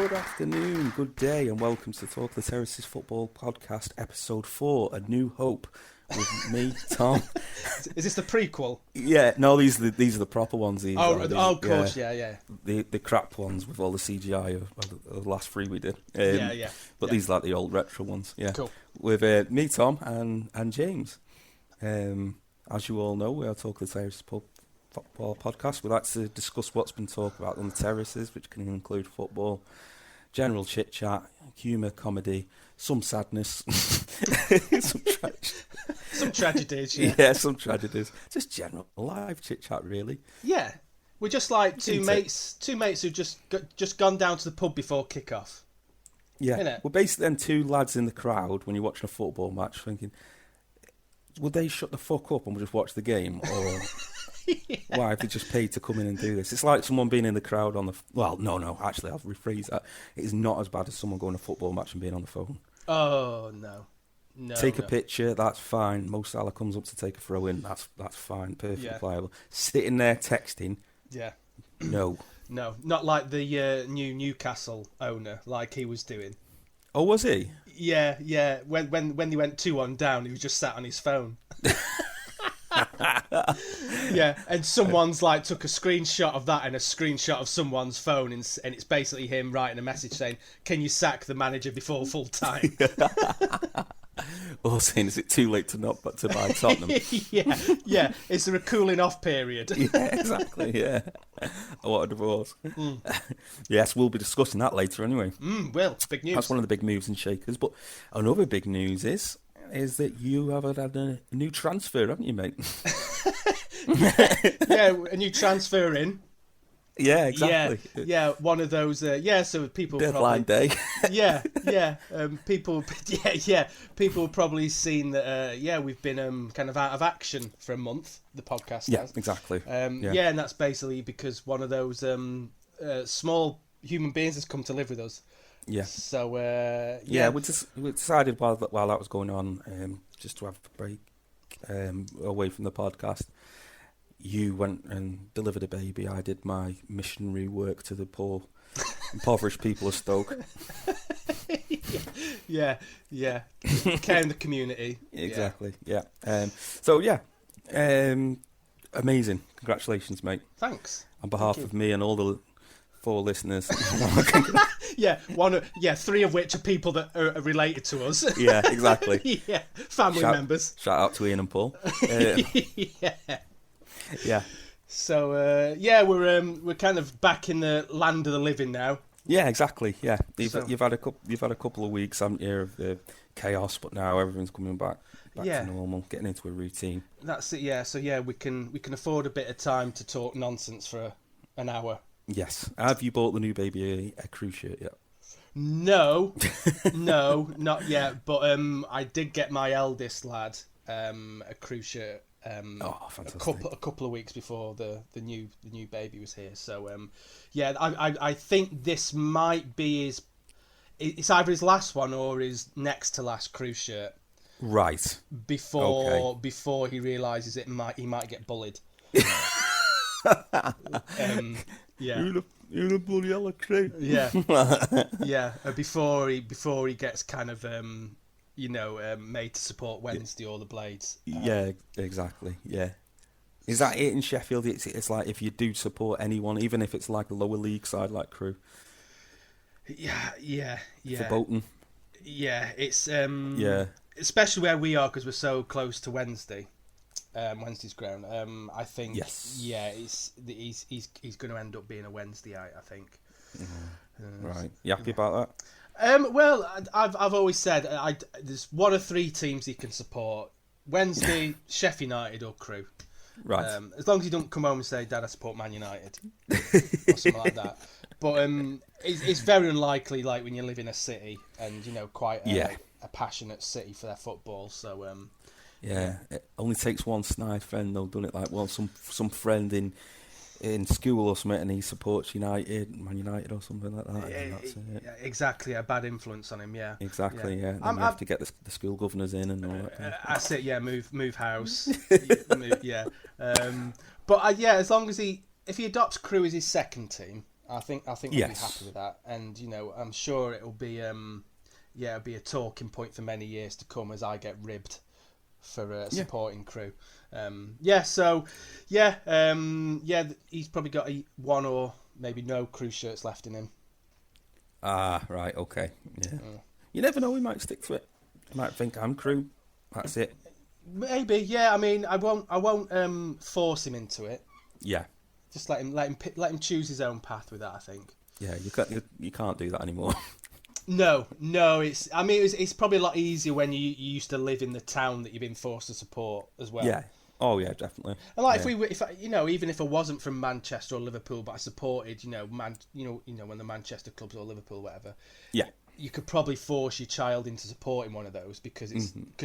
Good afternoon, good day, and welcome to Talk the Terraces Football Podcast, Episode 4, A New Hope, with me, Tom. Is this the prequel? Yeah, no, these are the proper ones. Of course, yeah. The crap ones with all the CGI of the last 3 we did. But these are like the old retro ones, yeah. Cool. With me, Tom, and James. As you all know, we are Talk the Terraces Football Podcast. We like to discuss what's been talked about on the terraces, which can include football, general chit chat, humour, comedy, some sadness, some tragedies. Yeah, some tragedies. Just general live chit chat, really. Yeah, we're just like two mates who've just gone down to the pub before kick-off. Yeah, Innit? we're basically then two lads in the crowd when you're watching a football match, thinking, would they shut the fuck up and we'll just watch the game, or? Yeah. Why have they just paid to come in and do this? It's like someone being in the crowd on the... Well, no, actually, I'll rephrase that. It is not as bad as someone going to a football match and being on the phone. Oh, no. Take a picture, that's fine. Mo Salah comes up to take a throw in, that's fine, perfectly playable. Sitting there texting, no. No, not like the new Newcastle owner, like he was doing. Oh, was he? Yeah. When they went 2-1 down, he was just sat on his phone. Yeah, and someone's like took a screenshot of that and a screenshot of someone's phone, and it's basically him writing a message saying, "Can you sack the manager before full time?" Or saying, "Is it too late to buy Tottenham?" yeah. Is there a cooling off period? Yeah, exactly. Yeah. What a divorce. Yes, we'll be discussing that later anyway. Well, big news. That's one of the big moves and shakers. But another big news is that you have had a new transfer, haven't you, mate? Yeah, a new transfer in. Yeah, exactly. Yeah, one of those. So people deadline day. People have probably seen that. We've been kind of out of action for a month. The podcast. Yeah, has. exactly. And that's basically because one of those small human beings has come to live with us. Yeah. So we decided while that was going on, just to have a break away from the podcast. You went and delivered a baby. I did my missionary work to the poor, impoverished people of Stoke. Yeah. Care in the community. Exactly. Yeah. Amazing. Congratulations, mate. Thanks. On behalf of me and all the 4 listeners. Three of which are people that are related to us. Yeah, exactly. Yeah, family members. Shout out to Ian and Paul. Yeah. So we're kind of back in the land of the living now. Yeah, exactly. Yeah, you've had a couple of weeks, haven't you, of chaos, but now everything's coming back to normal, getting into a routine. That's it. Yeah. So we can afford a bit of time to talk nonsense for an hour. Yes. Have you bought the new baby a cruise shirt yet? No, not yet. But I did get my eldest lad a cruise shirt. Fantastic. A couple of weeks before the new baby was here. So I think this might be it's either his last one or his next to last cruise shirt. Right. Before he realises he might get bullied. You're the bloody hell crew. Yeah. Before he gets kind of made to support Wednesday or the Blades. Yeah, exactly. Yeah. Is that it in Sheffield? It's like if you do support anyone, even if it's like a lower league side like Crewe. Yeah. For Bolton. Yeah, it's especially where we are because we're so close to Wednesday's ground. I think yes. Yeah, he's going to end up being a Wednesday. I think. Right. You happy about that? Well, I've always said there's 1 of 3 teams he can support: Wednesday, Sheffield United, or Crewe. Right. As long as he don't come home and say, "Dad, I support Man United," or something like that. But it's very unlikely, like when you live in a city and quite a passionate city for their football. So it only takes one snide friend though, doesn't it? Like some friend in school or something, and he supports Man United or something like that. And that's it. Yeah, exactly, a bad influence on him. Yeah, exactly. Yeah, and you have to get the school governors in and all that. That's it. Yeah, move house. But as long as if he adopts Crewe as his second team, I think we'll be Yes. happy with that, and I'm sure it'll be it'll be a talking point for many years to come as I get ribbed for supporting Crew. He's probably got one or maybe no Crew shirts left in him. Ah, right, okay, yeah. You never know, we might stick to it. I might think I'm Crew. That's it. Maybe, yeah. I mean, I won't force him into it. Yeah. Just let him choose his own path with that, I think. Yeah, you can't do that anymore. No. It's probably a lot easier when you used to live in the town that you've been forced to support as well. Yeah. Oh yeah, definitely. And even if I wasn't from Manchester or Liverpool, but I supported, when the Manchester clubs or Liverpool, whatever. Yeah. You could probably force your child into supporting one of those because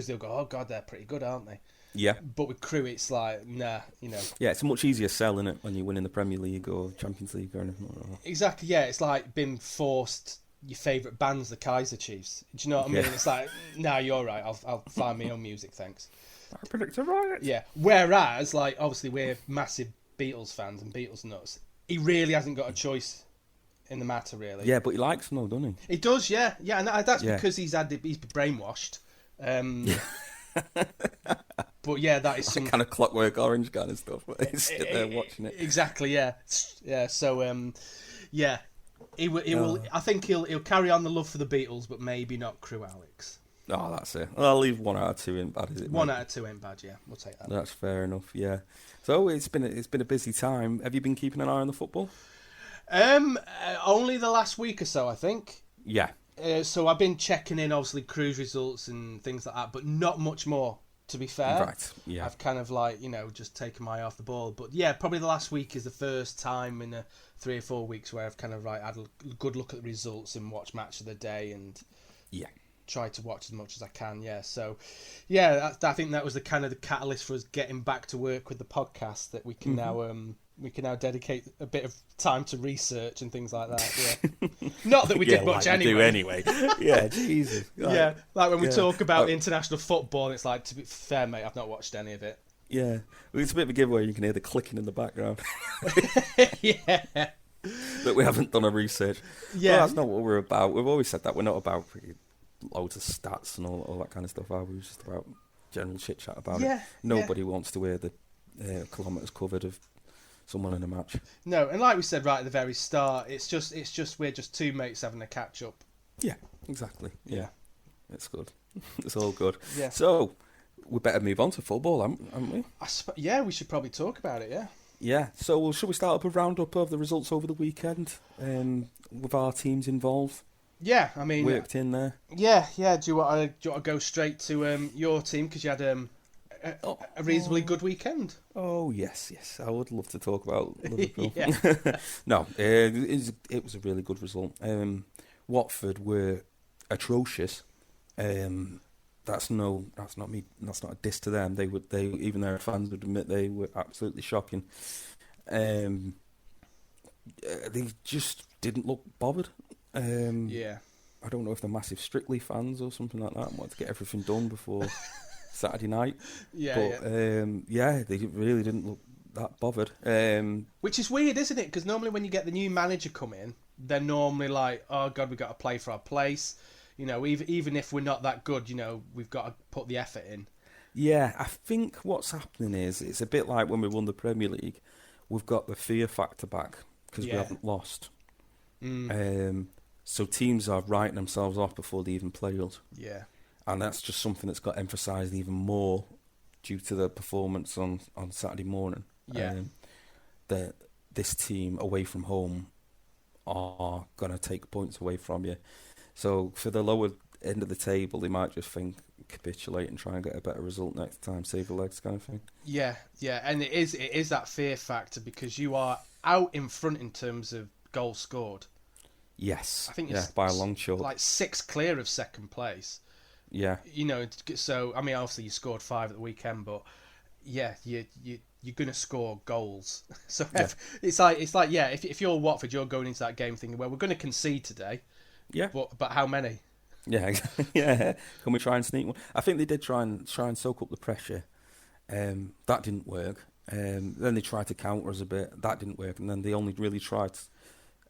they'll go, oh God, they're pretty good, aren't they? Yeah. But with Crew, it's like, nah, Yeah, it's a much easier sell, isn't it, when you win in the Premier League or Champions League or anything like that. Exactly, yeah. It's like being forced your favourite band's the Kaiser Chiefs. Do you know what I mean? It's like, nah, you're right. I'll find my own music, thanks. I predict a riot. Yeah. Whereas, like, obviously we're massive Beatles fans and Beatles nuts. He really hasn't got a choice in the matter, really. Yeah, but he likes them though, doesn't he? He does, yeah. Yeah, and that's because he's brainwashed. But yeah, that is some kind of Clockwork Orange kind of stuff. He's sitting there watching it. Exactly, yeah. Yeah, so yeah. He will. I think he'll carry on the love for the Beatles, but maybe not Crew Alex. Oh, that's it. Well, I'll leave 1 out of 2 in bad, is it? 1 out of 2 ain't bad, yeah. We'll take that. That's fair enough, yeah. So it's been a busy time. Have you been keeping an eye on the football? Only the last week or so, I think. Yeah. So I've been checking in, obviously, Crew's results and things like that, but not much more, to be fair. Right, yeah. I've kind of just taken my eye off the ball. But yeah, probably the last week is the first time in 3 or 4 weeks where I've kind of had a good look at the results and watch match of the day and try to watch as much as I can. Yeah, so yeah, I think that was the catalyst for us getting back to work with the podcast, that we can now dedicate a bit of time to research and things like that. Yeah, not that we did much anyway. Yeah, Jesus. Like, yeah, like when we talk about international football, and it's like, to be fair, mate, I've not watched any of it. Yeah, well, it's a bit of a giveaway. You can hear the clicking in the background. Yeah. That we haven't done a research. Yeah, well, that's not what we're about. We've always said that we're not about loads of stats and all that kind of stuff. Are we? We're just about general chit chat about it. Nobody wants to hear the kilometres covered of someone in a match. No, and like we said right at the very start, it's just we're just two mates having a catch up. Yeah, exactly. Yeah. It's good. It's all good. Yeah. So we better move on to football, haven't we? Yeah, we should probably talk about it. Yeah. Yeah. So should we start up a roundup of the results over the weekend, with our teams involved? Yeah, I mean, worked in there. Yeah. Do you want to go straight to your team, because you had a reasonably good weekend? Oh yes. I would love to talk about Liverpool. Yeah. No, it was a really good result. Watford were atrocious. That's not a diss to them. They even their fans would admit they were absolutely shocking. They just didn't look bothered. Yeah. I don't know if they're massive Strictly fans or something like that and want to get everything done before Saturday night. Yeah. They really didn't look that bothered. Which is weird, isn't it? Because normally when you get the new manager come in, they're normally like, oh God, we've got to play for our place. Even if we're not that good, we've got to put the effort in. Yeah, I think what's happening is it's a bit like when we won the Premier League. We've got the fear factor back because we haven't lost. So teams are writing themselves off before they even play us. Yeah. And that's just something that's got emphasised even more due to the performance on Saturday morning. Yeah. That this team away from home are going to take points away from you. So for the lower end of the table, they might just capitulate and try and get a better result next time, save the legs kind of thing. Yeah, and it is that fear factor because you are out in front in terms of goals scored. Yes, I think it's by a long shot, like 6 clear of second place. Yeah, so I mean, obviously you scored 5 at the weekend, but yeah, you're gonna score goals. So it's like if you're Watford, you're going into that game thinking, well, we're going to concede today. Yeah, but how many? Yeah, yeah. Can we try and sneak one? I think they did try and soak up the pressure. That didn't work. Then they tried to counter us a bit. That didn't work. And then they only really tried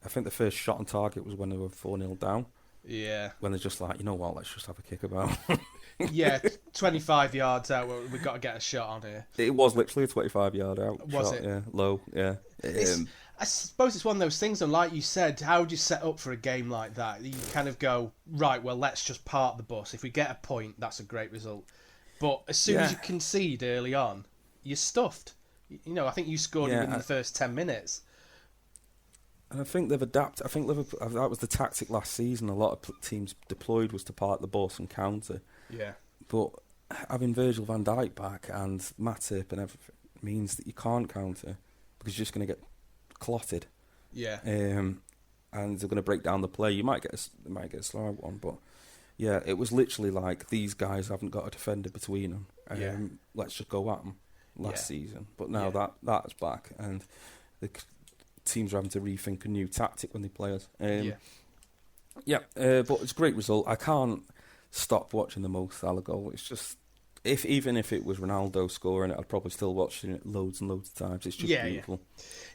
I think the first shot on target was when they were 4-0 down. Yeah. When they're just like, you know what, let's just have a kick about. Yeah, 25 yards out. We've got to get a shot on here. It was literally a 25-yard out Was shot. it? Yeah, low. Yeah. I suppose it's one of those things, and like you said, how would you set up for a game like that? You kind of go, right, well, let's just park the bus. If we get a point, that's a great result. But as soon as you concede early on, you're stuffed. You know, I think you scored within the first 10 minutes. And I think they've adapted. I think Liverpool, that was the tactic last season. A lot of teams deployed was to park the bus and counter. Yeah. But having Virgil van Dijk back and Matip and everything means that you can't counter because you're just going to get clotted. Yeah. And they're going to break down the play. You might get a slow one, but yeah, it was literally like these guys haven't got a defender between them. Let's just go at them last season. But now that's back, and the teams are having to rethink a new tactic when they play us. But it's a great result. I can't stop watching the Mo Salah goal. It's just, even if it was Ronaldo scoring it, I'd probably still watch it loads and loads of times. It's just beautiful.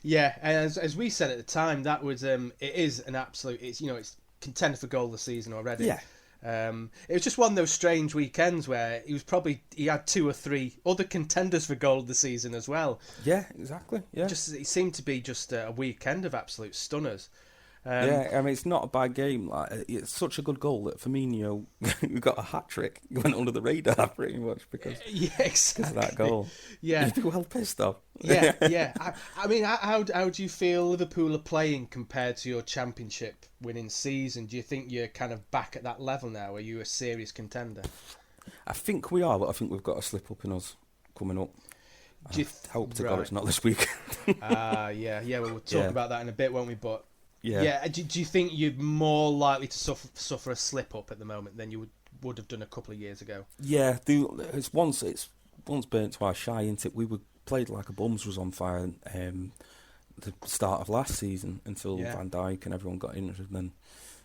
Yeah, and as we said at the time, that was it is an absolute. It's contender for goal of the season already. Yeah. It was just one of those strange weekends where he had 2 or 3 other contenders for goal of the season as well. Yeah, exactly. Yeah, it seemed to be just a weekend of absolute stunners. I mean, it's not a bad game. Like, it's such a good goal that Firmino got a hat trick. He went under the radar pretty much because of that goal. Yeah, you'd be well pissed off. Yeah. I mean, how do you feel Liverpool are playing compared to your Championship winning season? Do you think you're kind of back at that level now? Are you a serious contender? I think we are, but I think we've got a slip up in us coming up. I hope to God it's not this week. Well, we'll talk about that in a bit, won't we? But yeah. Do you think you're more likely to suffer a slip up at the moment than you would have done a couple of years ago? Yeah, it's once burnt, twice shy, isn't it? We were played like a bums was on fire the start of last season until Van Dijk and everyone got injured, and then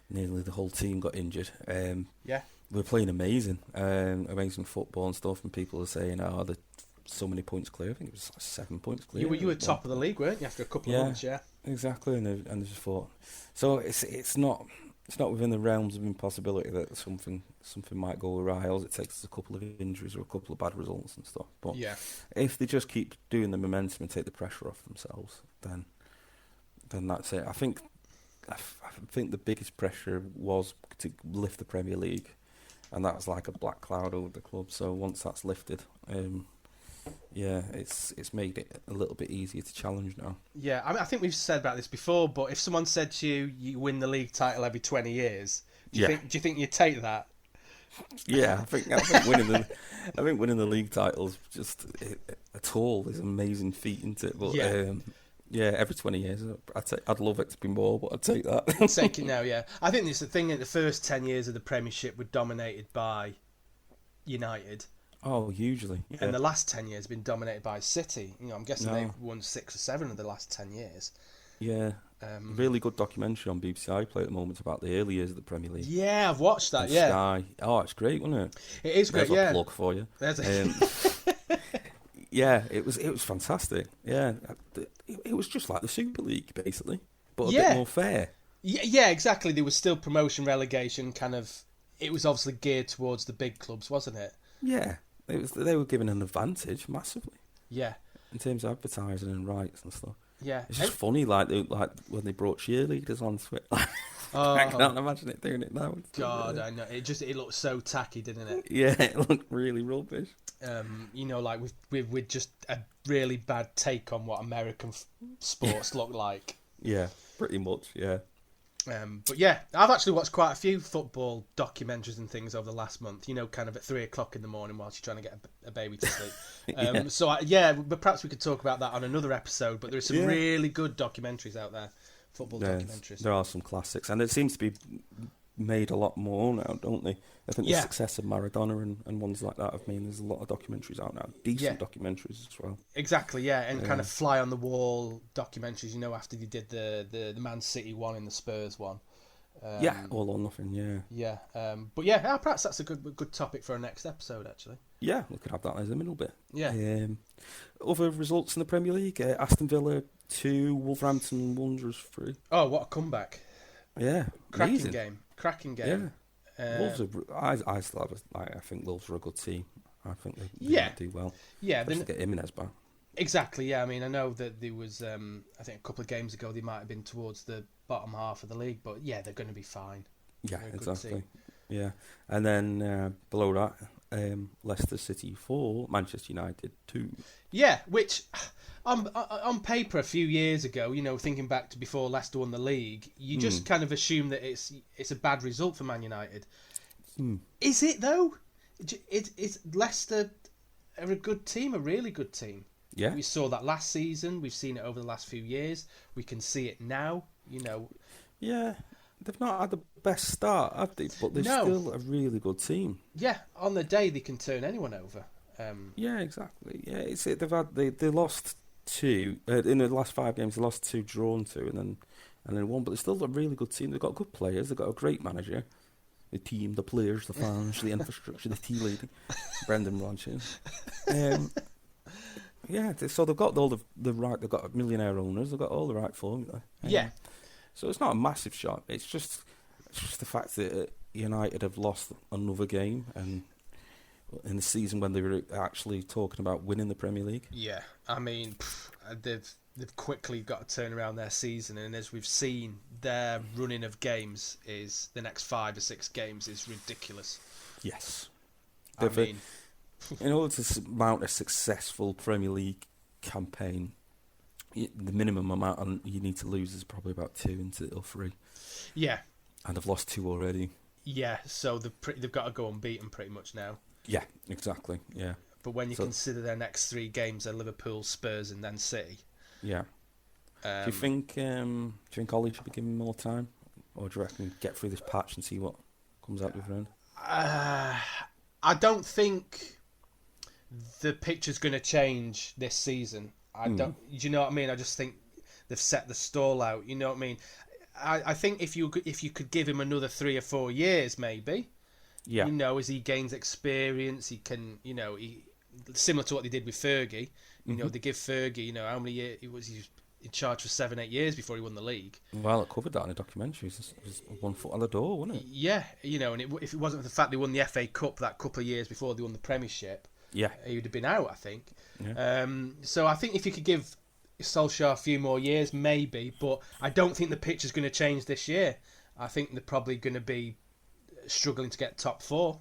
nearly the whole team got injured. We were playing amazing football and stuff, and people are saying, "Oh, they're so many points clear." I think it was like 7 points clear. You were top of the league, weren't you, after a couple of months? Yeah, exactly. And I just thought, so it's not within the realms of impossibility that something might go awry. All it takes is a couple of injuries or a couple of bad results and stuff. But if they just keep doing the momentum and take the pressure off themselves, then that's it. I think the biggest pressure was to lift the Premier League, and that was like a black cloud over the club. So once that's lifted, it's made it a little bit easier to challenge now. Yeah, I mean, I think we've said about this before, but if someone said to you, you win the league title every 20 years, do you think you'd take that? Yeah, I think winning the league titles just at all is an amazing feat, isn't it? But every 20 years, I'd love it to be more, but I'd take that. Take it now, yeah. I think it's the thing that the first 10 years of the Premiership were dominated by United. Oh, hugely. Yeah. And the last 10 years have been dominated by City. I'm guessing they've won 6 or 7 of the last 10 years. Yeah. Really good documentary on BBC iPlayer at the moment about the early years of the Premier League. Yeah, I've watched that, Sky. Oh, it's great, wasn't it? It is great, There's a plug for you. Yeah, it was fantastic. Yeah. It was just like the Super League, basically, but a bit more fair. Yeah, exactly. There was still promotion, relegation, kind of. It was obviously geared towards the big clubs, wasn't it? Yeah. They were given an advantage massively. Yeah. In terms of advertising and rights and stuff. Yeah. It's just funny, like when they brought cheerleaders onto it. I can't imagine it doing it now. God, I know. It looked so tacky, didn't it? Yeah, it looked really rubbish. Like with just a really bad take on what American sports look like. Yeah, pretty much. Yeah. But yeah, I've actually watched quite a few football documentaries and things over the last month. Kind of at 3 o'clock in the morning whilst you're trying to get a baby to sleep. But perhaps we could talk about that on another episode. But there are some really good documentaries out there, football documentaries. There are some classics, and it seems to be made a lot more now, don't they? I think the success of Maradona and ones like that. I mean, there's a lot of documentaries out now, decent documentaries as well. Exactly, yeah, and kind of fly on the wall documentaries. After they did the Man City one and the Spurs one, Yeah, all or nothing. Yeah. Yeah, but yeah, perhaps that's a good topic for our next episode. Actually. Yeah, we could have that as a middle bit. Yeah. Other results in the Premier League: Aston Villa 2, Wolverhampton Wanderers 3. Oh, what a comeback! Yeah, amazing. Cracking game. Yeah, Wolves are. I still have. I think Wolves are a good team. I think they might do well. Yeah, especially get Jimenez back. Exactly. Yeah, I mean, I know that there was. I think a couple of games ago they might have been towards the bottom half of the league, but yeah, they're going to be fine. Yeah, exactly. Yeah, and then below that, Leicester City 4, Manchester United 2. Yeah, which on paper a few years ago, thinking back to before Leicester won the league, you just kind of assume that it's a bad result for Man United. Is it though? Is Leicester are a good team, a really good team? Yeah, we saw that last season. We've seen it over the last few years. We can see it now. Yeah, they've not had the best start, have they? But they're still a really good team. Yeah, on the day they can turn anyone over. Yeah, exactly. Yeah, they lost 2 in the last 5 games. They lost 2, drawn 2, and then 1. But they're still a really good team. They've got good players. They've got a great manager. The team, the players, the fans, the infrastructure, the tea lady, Brendan Rodgers. Yeah, so they've got all the right. They've got millionaire owners. They've got all the right formula. Yeah. So it's not a massive shock. It's just the fact that United have lost another game, and in the season when they were actually talking about winning the Premier League. Yeah, I mean, they've quickly got to turn around their season, and as we've seen, their running of games is the next 5 or 6 games is ridiculous. Yes, I mean, in order to mount a successful Premier League campaign, the minimum amount you need to lose is probably about 2 or 3. Yeah, and they've lost 2 already. Yeah, so they've got to go unbeaten pretty much now. Yeah, exactly. Yeah, but when you consider their next 3 games are Liverpool, Spurs, and then City. Yeah. Do you think Ollie should be given more time, or do you reckon get through this patch and see what comes out the other end? I don't think the picture's going to change this season. I don't. Do you know what I mean? I just think they've set the stall out. You know what I mean? I think if you could give him another 3 or 4 years, maybe. Yeah. As he gains experience, he can. Similar to what they did with Fergie. They give Fergie. How many years he was in charge for 7-8 years before he won the league. Well, it covered that in a documentary. It was 1 foot on the door, wasn't it? Yeah, and if it wasn't for the fact they won the FA Cup that couple of years before they won the Premiership, yeah, he would have been out, I think. Yeah. So I think if you could give Solskjaer a few more years, maybe, but I don't think the picture's going to change this year. I think they're probably going to be struggling to get top 4.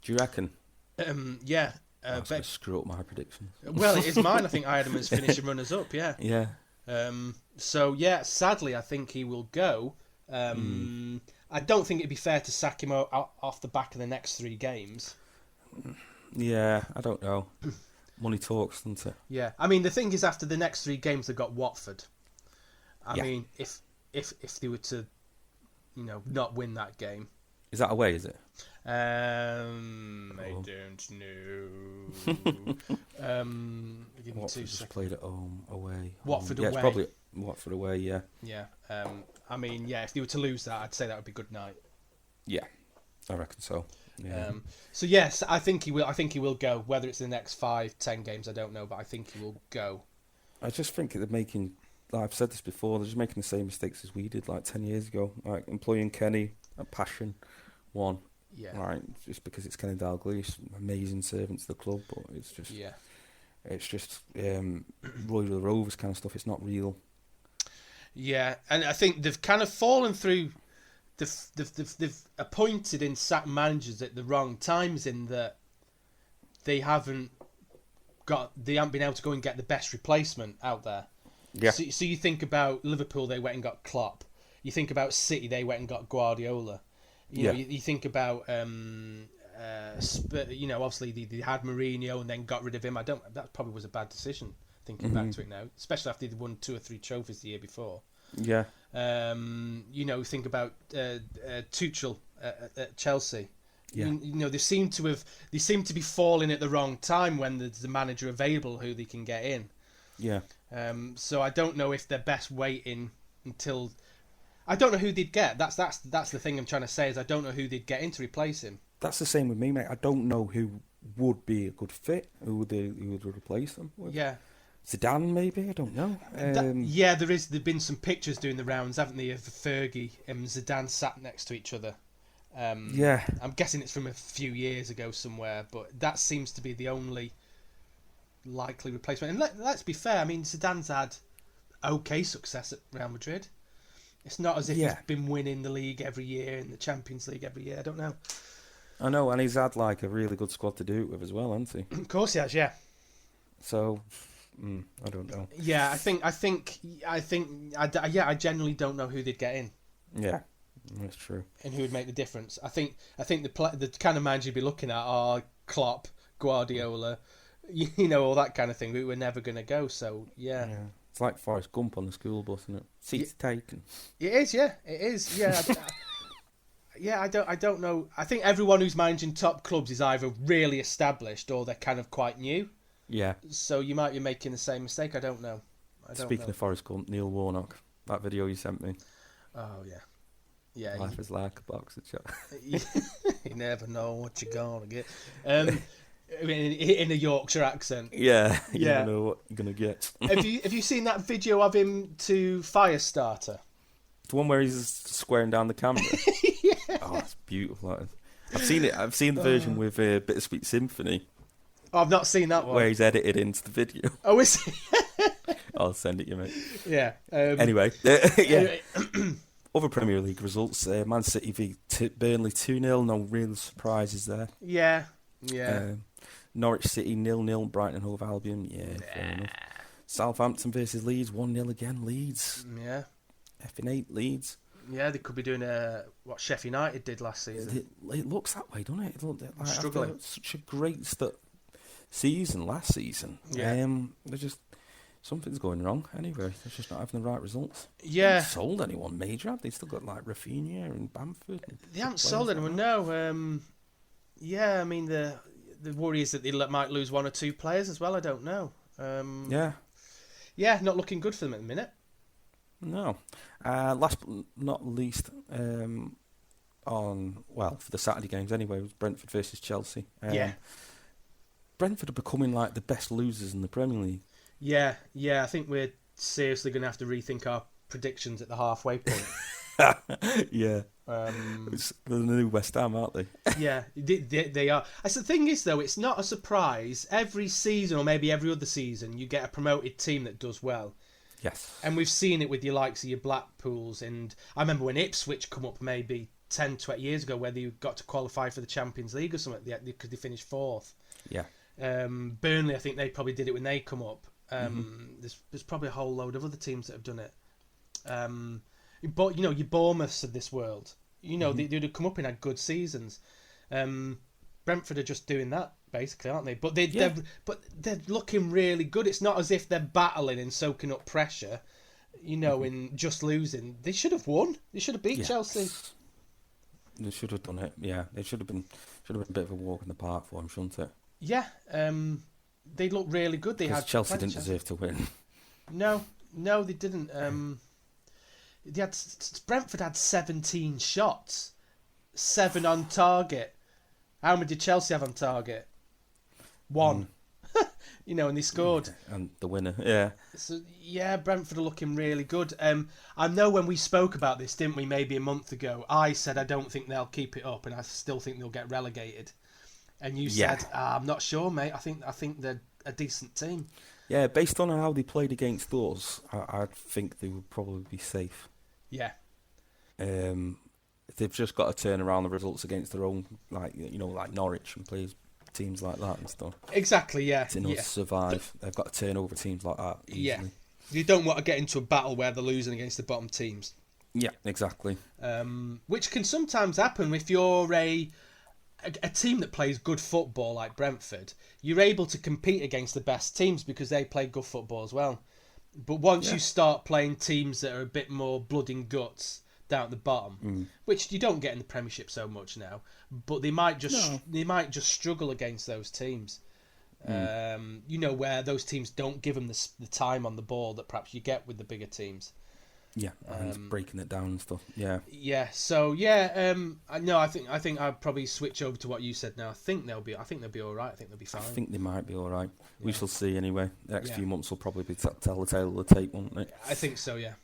Do you reckon? Yeah. That's going to screw up my predictions. Well, it is mine. I think I had him as finishing runners-up, yeah. Yeah. So, yeah, sadly, I think he will go. I don't think it'd be fair to sack him off the back of the next 3 games. Yeah, I don't know. Money talks, doesn't it? Yeah. I mean, the thing is, after the next 3 games, they've got Watford. I mean, if they were to, not win that game. Is that away, is it? I don't know. Give me 2 seconds. Played at home, away. Watford away. Yeah, it's probably Watford away, yeah. Yeah. I mean, yeah, if they were to lose that, I'd say that would be good night. Yeah, I reckon so. Yeah. So yes, I think he will. I think he will go. Whether it's the next 5-10 games, I don't know, but I think he will go. I just think they're making. I've said this before. They're just making the same mistakes as we did like 10 years ago. Like employing Kenny at Passion 1. Yeah. Right. Just because it's Kenny Dalglish, amazing servant to the club, but it's just. Yeah. It's just Roy the Rovers kind of stuff. It's not real. Yeah, and I think they've kind of fallen through. They've appointed and sacked managers at the wrong times in that they haven't been able to go and get the best replacement out there. Yeah. So you think about Liverpool, they went and got Klopp. You think about City, they went and got Guardiola. You know, you think about obviously they had Mourinho and then got rid of him. That probably was a bad decision. Thinking back to it now, especially after they'd won 2 or 3 trophies the year before. Yeah. Think about Tuchel at Chelsea. Yeah. They seem to be falling at the wrong time when there's a manager available who they can get in. Yeah. So I don't know if they're best waiting until. I don't know who they'd get. That's the thing I'm trying to say is I don't know who they'd get in to replace him. That's the same with me, mate. I don't know who would be a good fit. Who would replace them with? Yeah. Zidane, maybe? I don't know. There've been some pictures doing the rounds, haven't they, of Fergie and Zidane sat next to each other. Yeah. I'm guessing it's from a few years ago somewhere, but that seems to be the only likely replacement. And let's be fair, I mean, Zidane's had okay success at Real Madrid. It's not as if he's been winning the league every year and the Champions League every year. I don't know. I know, and he's had like a really good squad to do it with as well, hasn't he? Of course he has, yeah. So, I don't know. Yeah, I genuinely don't know who they'd get in. Yeah, that's true. And who would make the difference? I think the kind of minds you'd be looking at are Klopp, Guardiola, all that kind of thing. We were never going to go. So yeah. It's like Forrest Gump on the school bus, isn't it? Seats taken. It is, yeah. It is, yeah. Yeah, I don't know. I think everyone who's managing top clubs is either really established or they're kind of quite new. Yeah. So you might be making the same mistake. I don't know. Speaking of Forrest Gump, Neil Warnock, that video you sent me. Oh yeah. Yeah. Life is like a box of chocolates. You never know what you're gonna get. In a Yorkshire accent. Yeah. You never know what you're gonna get. Have you seen that video of him to Firestarter? The one where he's squaring down the camera. Yeah. Oh, it's beautiful. That is. I've seen it. I've seen the version with Bittersweet Symphony. Oh, I've not seen that one. Where he's edited into the video. Oh, is he? I'll send it you, mate. Yeah. Anyway, yeah. Anyway. Other Premier League results: Man City v Burnley 2-0. No real surprises there. Yeah. Norwich City 0-0. Brighton and Hove Albion. Yeah, fair enough. Southampton versus Leeds 1-0 again. Leeds. Yeah. Effing 8 Leeds. Yeah, they could be doing what Sheffield United did last season. It looks that way, doesn't it? It looked like struggling. Such a great season last season. Yeah. They're just something's going wrong. Anyway, they're just not having the right results. Yeah. They haven't sold anyone major, have they? Still got like Rafinha and Bamford. They haven't sold anyone. No. Yeah, I mean the worry is that they might lose one or two players as well. I don't know. Yeah, not looking good for them at the minute. No. Last but not least, for the Saturday games anyway, was Brentford versus Chelsea. Brentford are becoming like the best losers in the Premier League. Yeah. I think we're seriously going to have to rethink our predictions at the halfway point. Yeah. They're the new West Ham, aren't they? Yeah, they are. As the thing is, though, it's not a surprise. Every season, or maybe every other season, you get a promoted team that does well. Yes. And we've seen it with your likes of your Blackpools. And I remember when Ipswich come up maybe 10, 20 years ago, where they got to qualify for the Champions League or something, because they finished 4th. Yeah. Burnley, I think they probably did it when they come up. There's probably a whole load of other teams that have done it. But, your Bournemouths of this world, they'd have come up and had good seasons. Brentford are just doing that, basically, aren't they? But they're looking really good. It's not as if they're battling and soaking up pressure, and just losing. They should have won. They should have beat Chelsea. They should have done it. Yeah, it should have been a bit of a walk in the park for them, shouldn't it? Yeah. They looked really good. Chelsea didn't deserve to win. No, they didn't. Brentford had 17 shots, 7 on target. How many did Chelsea have on target? 1. And they scored. And the winner, yeah. So, Brentford are looking really good. I know when we spoke about this, didn't we, maybe a month ago, I said I don't think they'll keep it up and I still think they'll get relegated. And you said, I'm not sure, mate. I think they're a decent team. Yeah, based on how they played against us, I think they would probably be safe. Yeah. They've just got to turn around the results against their own, like Norwich and play teams like that and stuff. Exactly, yeah. To survive, they've got to turn over teams like that easily. Yeah. You don't want to get into a battle where they're losing against the bottom teams. Yeah, exactly. Which can sometimes happen if you're a team that plays good football like Brentford. You're able to compete against the best teams because they play good football as well. But once you start playing teams that are a bit more blood and guts down at the bottom, which you don't get in the Premiership so much now, but they might just struggle against those teams. Where those teams don't give them the time on the ball that perhaps you get with the bigger teams. Yeah, and he's breaking it down and stuff. Yeah. Yeah. So yeah. No, I think I'd probably switch over to what you said now. I think they'll be all right. I think they'll be I fine. think they might be all right. We Yeah. shall see anyway. The next Yeah. few months will probably be tell the tale of the tape, won't it? I think so. Yeah.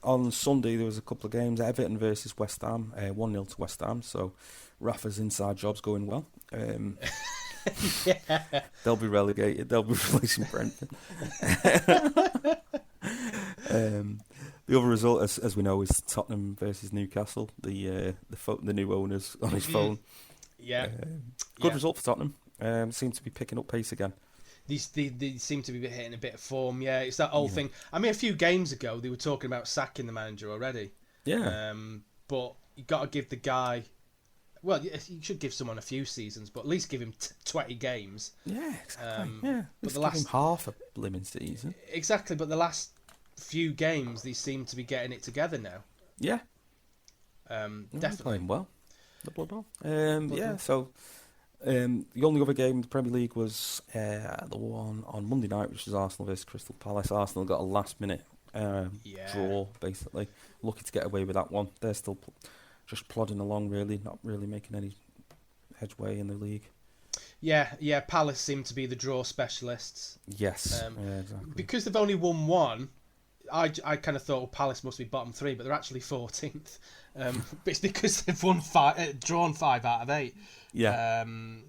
On Sunday there was a couple of games. Everton versus West Ham, 1-0 to West Ham. So Rafa's inside job's going well. Yeah. They'll be relegated. They'll be replacing Brentford. The other result, as we know, is Tottenham versus Newcastle. The new owners on his phone. Yeah. Good result for Tottenham. Seem to be picking up pace again. They seem to be hitting a bit of form. Yeah, it's that old thing. I mean, a few games ago they were talking about sacking the manager already. Yeah. But you got to give the guy. Well, you should give someone a few seasons, but at least give him 20 games. Yeah, exactly. But Let's the give last him half a blimmin' season. Exactly, but the last few games they seem to be getting it together now. Yeah. Definitely playing well. The blood on. Yeah. So. The only other game in the Premier League was the one on Monday night, which was Arsenal versus Crystal Palace. Arsenal got a last-minute draw, basically. Lucky to get away with that one. They're still just plodding along, really, not really making any headway in the league. Yeah. Palace seem to be the draw specialists. Yes, exactly. Because they've only won one. I kind of thought Palace must be bottom 3, but they're actually 14th. But it's because they've drawn 5 out of 8. Yeah.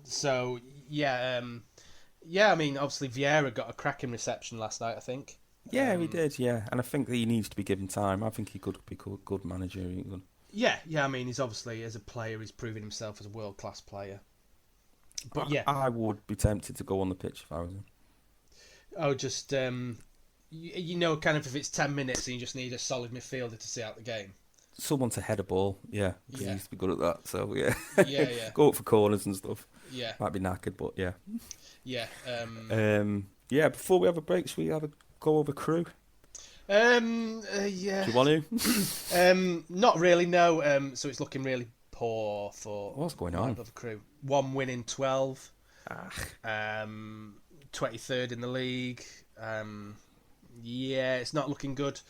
So yeah. I mean, obviously Vieira got a cracking reception last night, I think. Yeah, he did. Yeah, and I think that he needs to be given time. I think he could be a good manager. Yeah. I mean, he's obviously as a player, he's proven himself as a world-class player. But I would be tempted to go on the pitch if I was him. Oh, just kind of if it's 10 minutes and you just need a solid midfielder to see out the game. Someone to head a ball, yeah. Because he used to be good at that, so yeah. Yeah. Go up for corners and stuff. Yeah. Might be knackered, but yeah. Yeah. Yeah, before we have a break, should we have a go over Crew? Yeah. Do you want to? Not really, no. So it's looking really poor for... What's going on? Crew. 1 win in 12. 23rd in the league. Yeah, it's not looking good.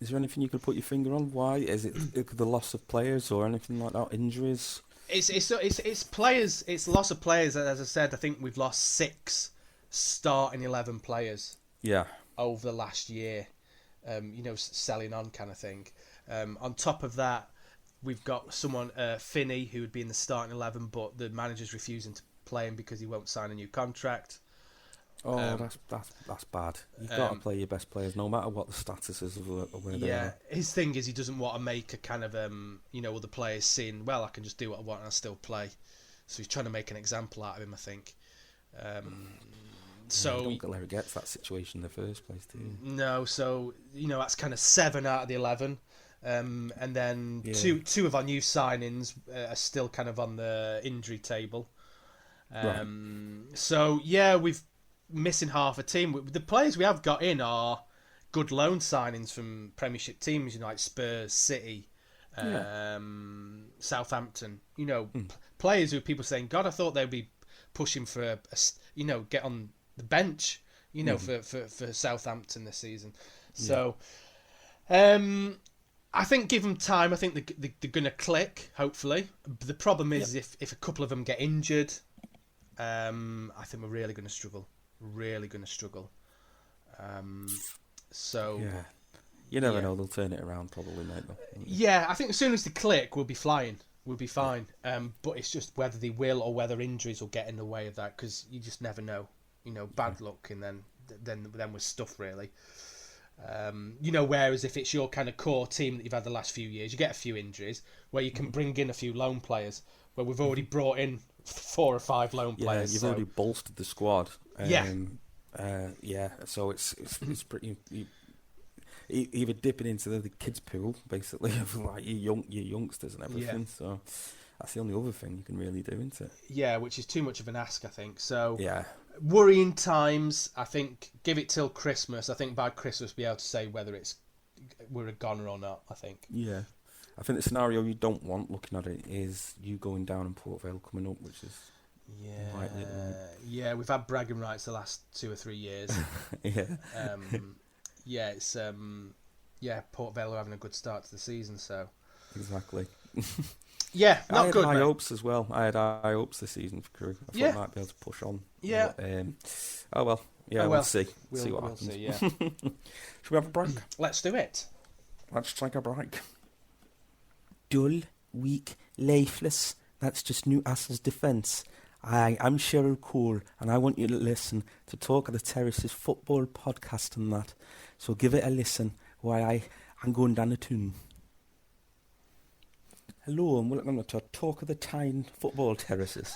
Is there anything you could put your finger on? Why? Is it the loss of players or anything like that? Injuries? It's players. It's loss of players. As I said, I think we've lost 6 starting 11 players. Yeah. Over the last year, selling on kind of thing. On top of that, we've got someone Finney who would be in the starting 11, but the manager's refusing to play him because he won't sign a new contract. Oh, that's bad. You've got to play your best players, no matter what the status is of where they are. His thing is he doesn't want to make a kind of other players seeing, well, I can just do what I want and I still play. So he's trying to make an example out of him, I think. So you don't let it get to that situation in the first place, do you? No, so that's kind of 7 out of the 11. And then two of our new signings are still kind of on the injury table. Right. So yeah, we've missing half a team. The players we have got in are good loan signings from Premiership teams, like Spurs, City, Southampton. Players who people saying, God, I thought they'd be pushing for get on the bench, for Southampton this season. So, I think give them time. I think they're going to click, hopefully. The problem is if a couple of them get injured, I think we're really going to struggle. So yeah, you never know. They'll turn it around, probably, mate. Yeah, I think as soon as they click, we'll be flying. We'll be fine. But it's just whether they will or whether injuries will get in the way of that, because you just never know. Bad luck, and then we're stuffed, really. Whereas if it's your kind of core team that you've had the last few years, you get a few injuries where you can bring in a few loan players. Where we've already brought in 4 or 5 loan players. You've already bolstered the squad. Yeah. So it's pretty. Either dipping into the kids' pool, basically, of like your youngsters and everything. Yeah. So that's the only other thing you can really do, isn't it? Yeah, which is too much of an ask, I think. So yeah, worrying times. I think give it till Christmas. I think by Christmas we'll be able to say whether we're a goner or not. I think. Yeah. I think the scenario you don't want, looking at it, is you going down and Port Vale coming up, which is Yeah, we've had bragging rights the last 2 or 3 years. It's Port Vale are having a good start to the season, so exactly. Yeah, not good. I had high hopes as well. I had high hopes this season for Crewe. I thought I might be able to push on. Yeah. But, we'll see. See what happens. See, yeah. Should we have a break? Let's do it. Let's take a break. Dull, weak, lifeless. That's just Newcastle's defence. I'm Cheryl Cole, and I want you to listen to Talk of the Terraces football podcast and that. So give it a listen while I'm going down the tune. Hello and welcome to Talk of the Tyne Football Terraces.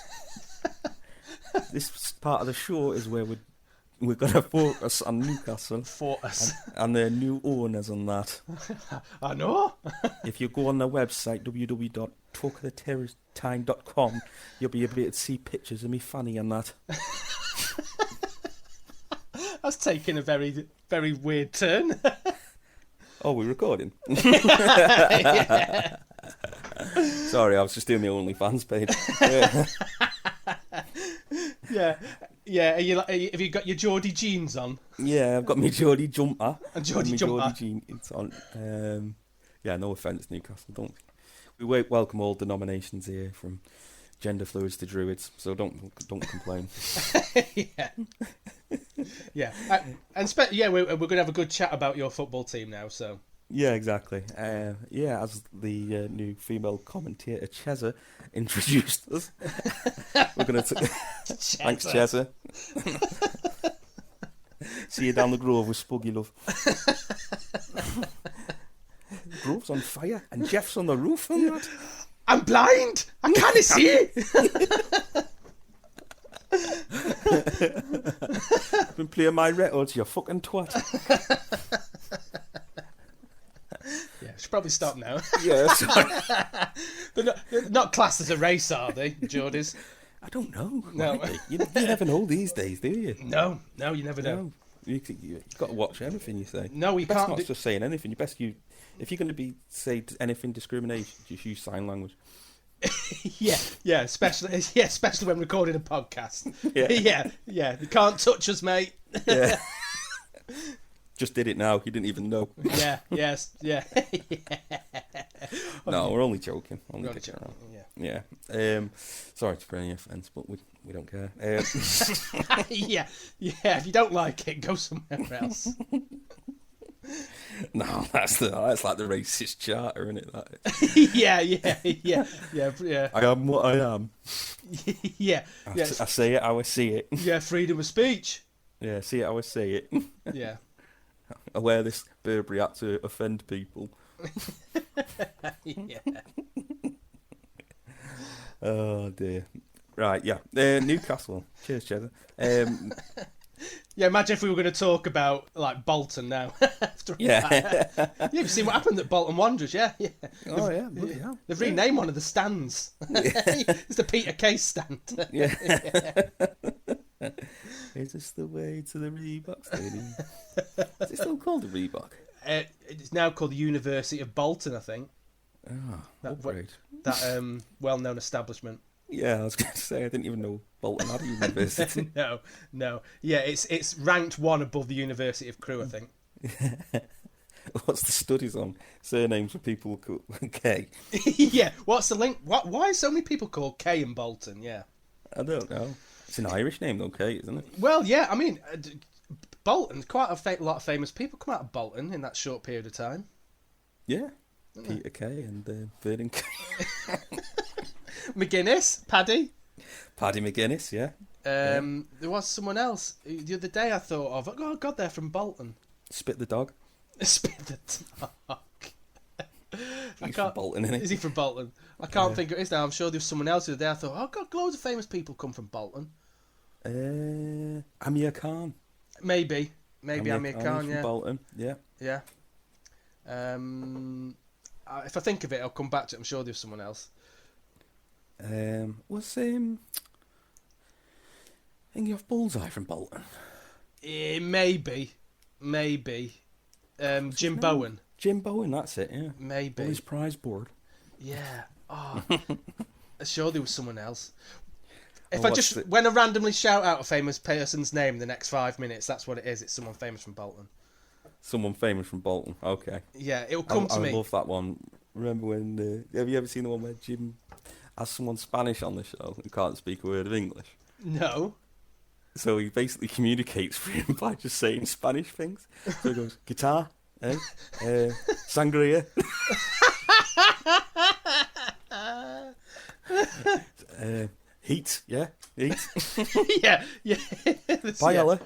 This part of the show is where we're going to focus on Newcastle and their new owners and that. I know. If you go on their website, www.talkofthetyne.com, you'll be able to see pictures of me fanny and that. That's taking a very, very weird turn. Oh, we're recording? Yeah. Sorry, I was just doing my OnlyFans page. Yeah. Have you got your Geordie jeans on? Yeah, I've got my Geordie jumper. A Geordie jumper. Jeans on. No offence, Newcastle. We welcome all denominations here, from gender fluids to druids. So don't complain. Yeah. We're going to have a good chat about your football team now. So. Yeah, exactly. As the new female commentator Cheza introduced us, we're going to. Thanks, Cheza. See you down the Grove with Spuggy, love. Grove's on fire and Jeff's on the roof and that. I'm blind. I can't see. Been playing my records, you fucking twat. Yeah, should probably stop now. Yeah, sorry. They're not classed as a race, are they, Geordies? I don't know. No. You never know these days, do you? No, you never know. No. You've got to watch everything you say. No, you can't. Not just saying anything. If you're going to say anything discrimination, just use sign language. yeah, especially when recording a podcast. Yeah. You can't touch us, mate. Yeah. Just did it now. You didn't even know. Yeah. No, we're only joking. Yeah. Sorry to bring any offence, but we don't care. Yeah. If you don't like it, go somewhere else. No, that's like the racist charter, isn't it? Yeah. I am what I am. Yeah. I say it how I see it. Yeah, freedom of speech. Yeah, see it how I say it. Yeah. I wear this Burberry hat to offend people. Yeah. Oh dear. Right, yeah. Newcastle. Cheers, Cheddar. Yeah, imagine if we were going to talk about like Bolton now. You've seen what happened at Bolton Wanderers, yeah. Oh yeah, bloody hell. They've renamed one of the stands. It's the Peter Case stand. Yeah. Is this the way to the Reebok Stadium? Is it still called the Reebok? It's now called the University of Bolton, I think. Oh, that well-known establishment. Yeah, I was going to say, I didn't even know Bolton had a university. No. Yeah, it's ranked one above the University of Crewe, I think. What's the studies on surnames for people called K? Yeah, what's the link? Why are so many people called K in Bolton? Yeah. I don't know. It's an Irish name though, K, isn't it? Well, yeah, I mean, Bolton, quite a lot of famous people come out of Bolton in that short period of time. Yeah. Peter K and Vernon K. McGuinness, Paddy McGuinness, yeah. There was someone else the other day I thought of. Oh God, they're from Bolton. Spit the dog. Spit the dog. He's from Bolton, isn't he? Is he from Bolton? I can't think of it now. I'm sure there's someone else the other day I thought, oh God, loads of famous people come from Bolton. Amir Khan. Maybe Amir Khan, from Bolton, yeah. Yeah. If I think of it, I'll come back to it. I'm sure there's someone else. Was thinking of Bullseye from Bolton? Maybe. Jim Bowen. Jim Bowen, that's it, yeah. Maybe. On his prize board. Yeah. Oh. I'm sure there was someone else. If when I randomly shout out a famous person's name in the next 5 minutes, that's what it is. It's someone famous from Bolton. Someone famous from Bolton. Okay. Yeah, it'll come to me. I love that one. Remember when? Have you ever seen the one where Jim has someone Spanish on the show who can't speak a word of English? No. So he basically communicates for him by just saying Spanish things. So he goes, guitar, sangria, heat, yeah, heat. yeah. Paella.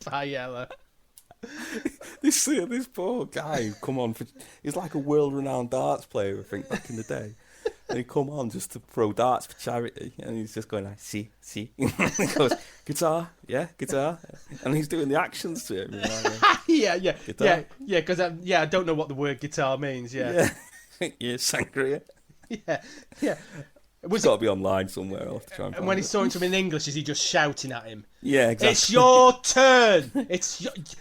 Paella. This poor guy, come on, he's like a world-renowned darts player, I think, back in the day. And he come on just to throw darts for charity, and he's just going like, see. He goes, guitar, yeah, guitar, and he's doing the actions to him. Yeah, guitar. yeah, because I don't know what the word guitar means. Yeah, sangria. Yeah. It's got to be online somewhere. I'll have to try and when he's talking to him in English, is he just shouting at him? Yeah, exactly. It's your turn.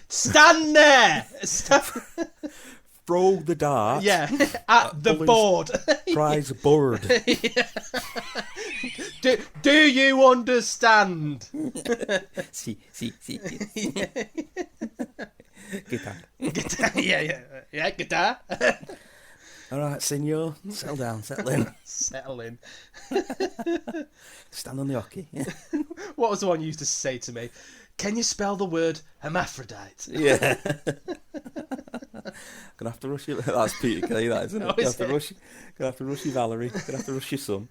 Stand there. Throw the dart. Yeah, at the board. Prize board. Do you understand? See. Guitar. Yeah, guitar. All right, senor, settle down, settle in. Settle in. Stand on the hockey. What was the one you used to say to me? Can you spell the word hermaphrodite? Yeah. Gonna have to rush you. That's Peter Kay, that isn't it? Gonna have to rush you, Valerie. Gonna have to rush your son.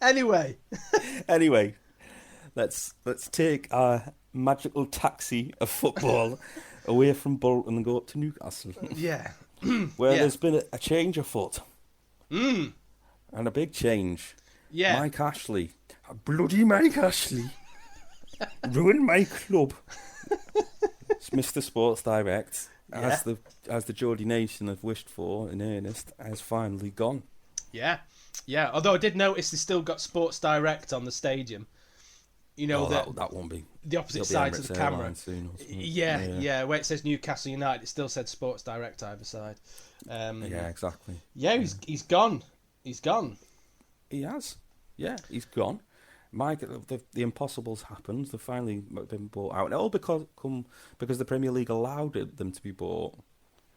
Anyway, let's take our magical taxi of football away from Bolton and go up to Newcastle. Yeah. Where there's been a change afoot. And a big change. Yeah. Mike Ashley. Bloody Mike Ashley. Ruined my club. It's Mr. Sports Direct, as the Geordie Nation have wished for in earnest, has finally gone. Yeah. Although I did notice they still got Sports Direct on the stadium. You know that won't be the opposite sides of the camera. Soon, yeah. Where it says Newcastle United, it still said Sports Direct either side. Yeah, exactly. Yeah, he's gone. He's gone. He has. Yeah, he's gone. Mike, the impossible's happened. They've finally been bought out. And all because the Premier League allowed them to be bought.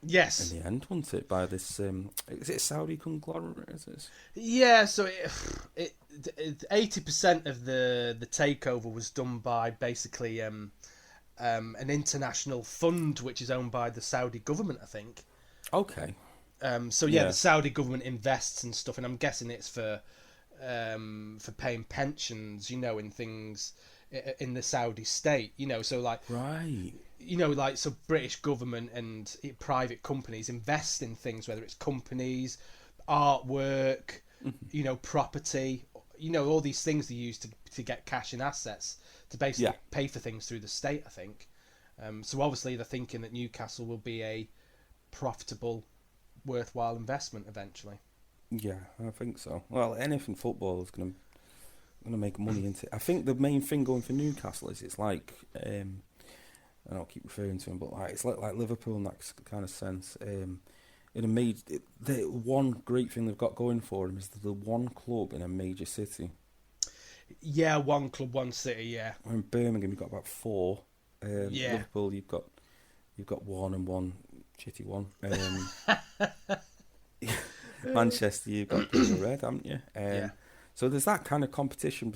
Yes. In the end, wasn't it? By this, is it a Saudi conglomerate? Is it? Yeah. So 80% of the takeover was done by basically an international fund which is owned by the Saudi government, I think. Okay. So the Saudi government invests and stuff, and I'm guessing it's for paying pensions, in things in the Saudi state, so like right, so British government and private companies invest in things, whether it's companies, artwork, property, all these things they use to get cash and assets to basically pay for things through the state, I think. So obviously they're thinking that Newcastle will be a profitable, worthwhile investment eventually. Yeah, I think so. Well, anything football is going to make money into it. I think the main thing going for Newcastle is it's like, and I'll keep referring to them, but it's like Liverpool in that kind of sense. The one great thing they've got going for them is the one club in a major city. Yeah, one club, one city. Yeah. In Birmingham, you've got about 4. Liverpool, you've got one and one shitty one. Manchester, you've got Blue Red, haven't you? So there's that kind of competition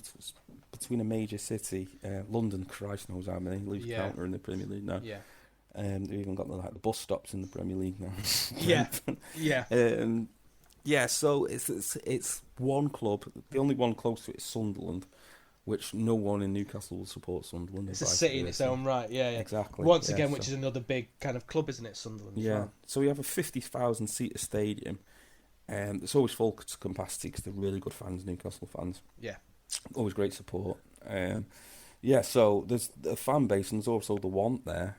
between a major city. London, Christ knows how many. Lose count are in the Premier League now. Yeah. They've even got the bus stops in the Premier League now. So it's one club. The only one close to it is Sunderland, which no one in Newcastle will support Sunderland. It's a city in its own right. Yeah. Exactly. Once again, which is another big kind of club, isn't it, Sunderland? Yeah. Well. So we have a 50,000 seater stadium. It's always full to capacity because they're really good fans, Newcastle fans. Yeah. Always great support. So there's the fan base and there's also the want there.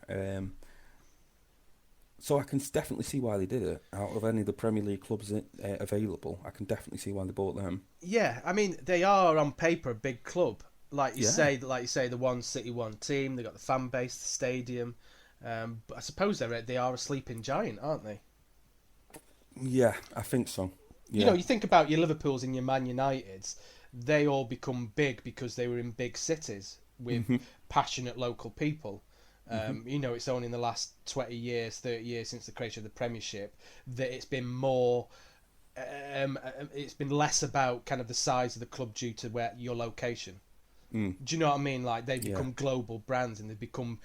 So I can definitely see why they did it. Out of any of the Premier League clubs available, I can definitely see why they bought them. Yeah, I mean, they are on paper a big club. Like you say, the one city, one team. They got the fan base, the stadium. But I suppose they are a sleeping giant, aren't they? Yeah, I think so. You know, you think about your Liverpools and your Man Uniteds, they all become big because they were in big cities with passionate local people. You know, it's only in the last 20 years, 30 years since the creation of the Premiership that it's been more. It's been less about kind of the size of the club due to where your location. Do you know what I mean? Like they've become global brands and they've become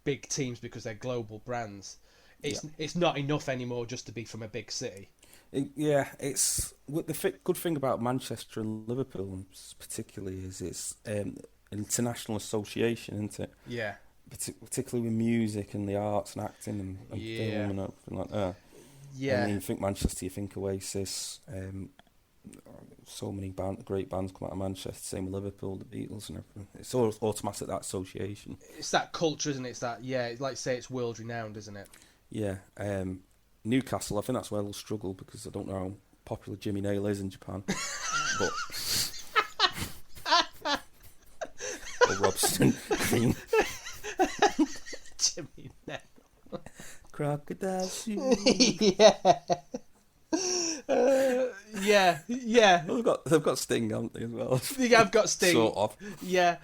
big teams because they're global brands. It's not enough anymore just to be from a big city. It's what the good thing about Manchester and Liverpool, particularly, is it's an international association, isn't it? Yeah. Particularly with music and the arts and acting and film and everything like that. Yeah. I mean, you think Manchester, you think Oasis. So many great bands come out of Manchester. Same with Liverpool, the Beatles and everything. It's all automatic, that association. It's that culture, isn't it? It's that, like say it's world renowned, isn't it? Yeah. Newcastle, I think that's where they'll struggle because I don't know how popular Jimmy Nail is in Japan. But or Robson Green. Jimmy Nail. Crocodile shoes. Yeah. They've got Sting, haven't they, as well? Yeah, I've got Sting. Sort of. Yeah.